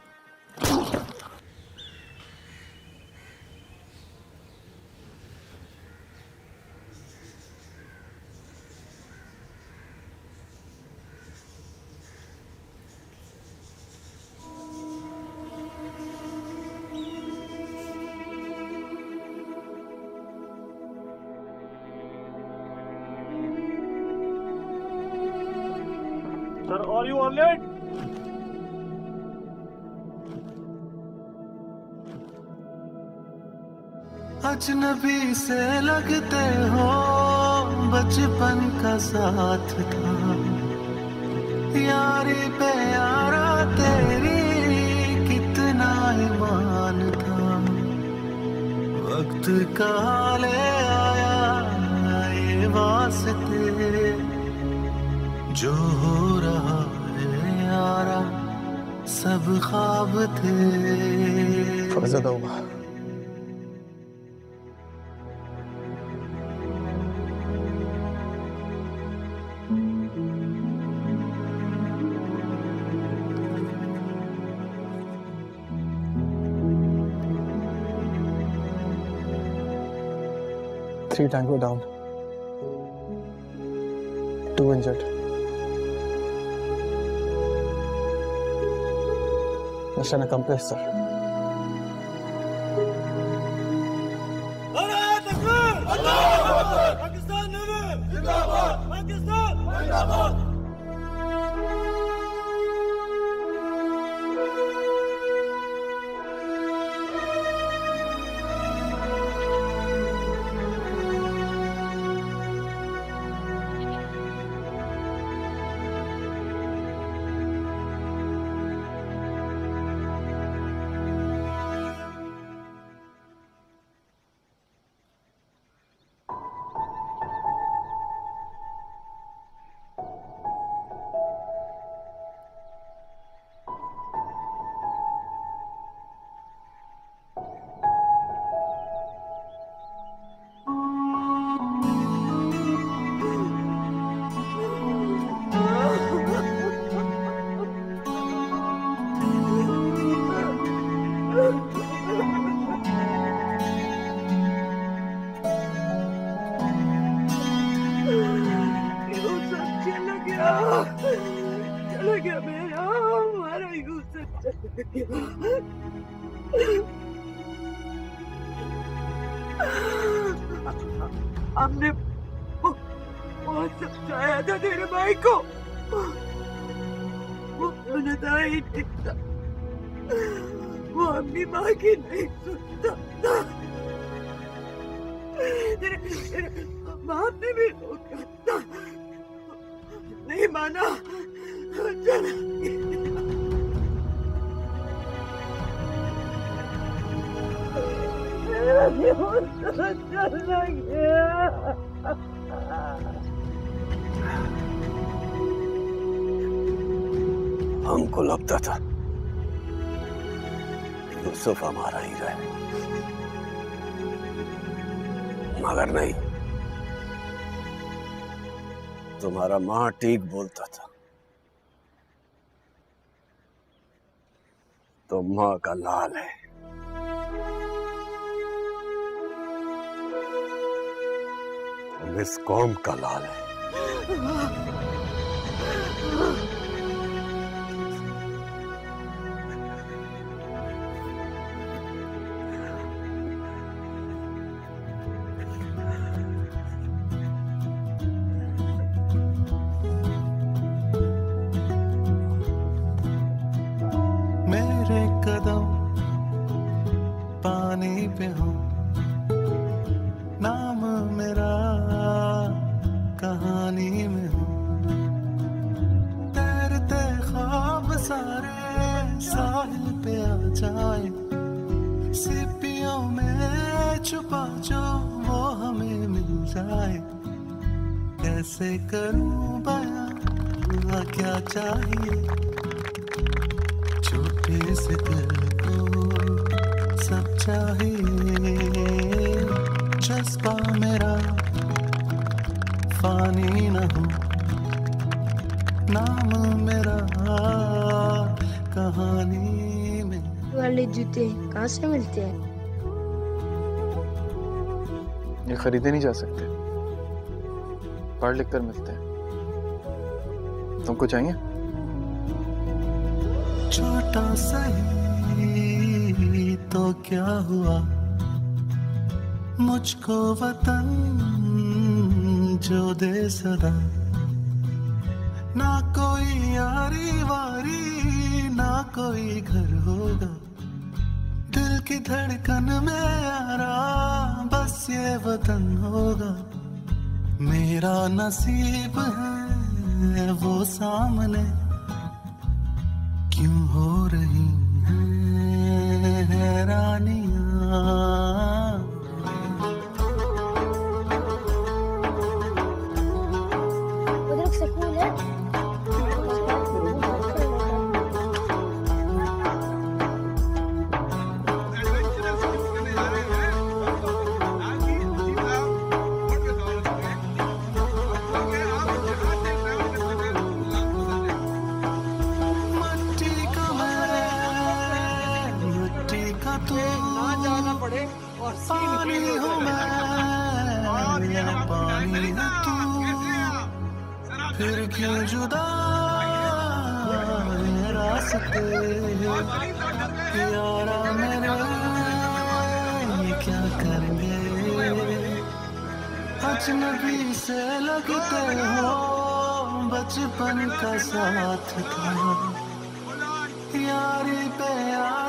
Sir, are you on it? अजनबी से लगते हो, बचपन का साथ था, यारी पे यारा तेरी कितना ईमान था, वक्त का ले आया ये वास्ते, जो हो रहा है यारा सब ख्वाब थे। फर्जद होगा। Three tango down, 2 injured. Mission accomplished, sir. चला गया मेरा हमारा यूसुफ चला गया। हमने बहुत समझाया था तेरे भाई को, वो सुनता ही नहीं था, वो अपनी माँ की नहीं सुनता था। तेरे बाप ने भी रोका था, नहीं माना, चला चला गया। हमको लगता था यूसुफ हमारा ही रहे, मगर नहीं, तुम्हारा माँ ठीक बोलता था, तो माँ का लाल है। तुम इस कौम का लाल है। मेरे कदम पानी पे हो, नाम मेरा कहानी में हो, तैरते ख्वाब सारे साहिल पे आ जाए, सीपियों में छुपा जो वो हमें मिल जाए, कैसे करूं बयां क्या चाहिए, छोटे से दिल को सब चाहिए, जज्बा मेरा फानी न हो, नाम मेरा कहानी में। वाले जूते कहाँ से मिलते हैं? ये खरीदे नहीं जा सकते, पढ़ लिख कर मिलते हैं। तुमको चाहिए? छोटा सही तो क्या हुआ, मुझको वतन जो दे सदा, ना कोई यारी वारी ना कोई घर होगा, दिल की धड़कन में यारा बस ये वतन होगा, मेरा नसीब है वो सामने, क्यों हो रही हैं हैरानियां, उधर सकून है। पानी हूँ मैं, पानी है तू, फिर क्यों जुदा ये रास्ते। यारा मेरे ये क्या करेंगे, अजनबी से लगते हो, बचपन का साथ था, यारी पे यार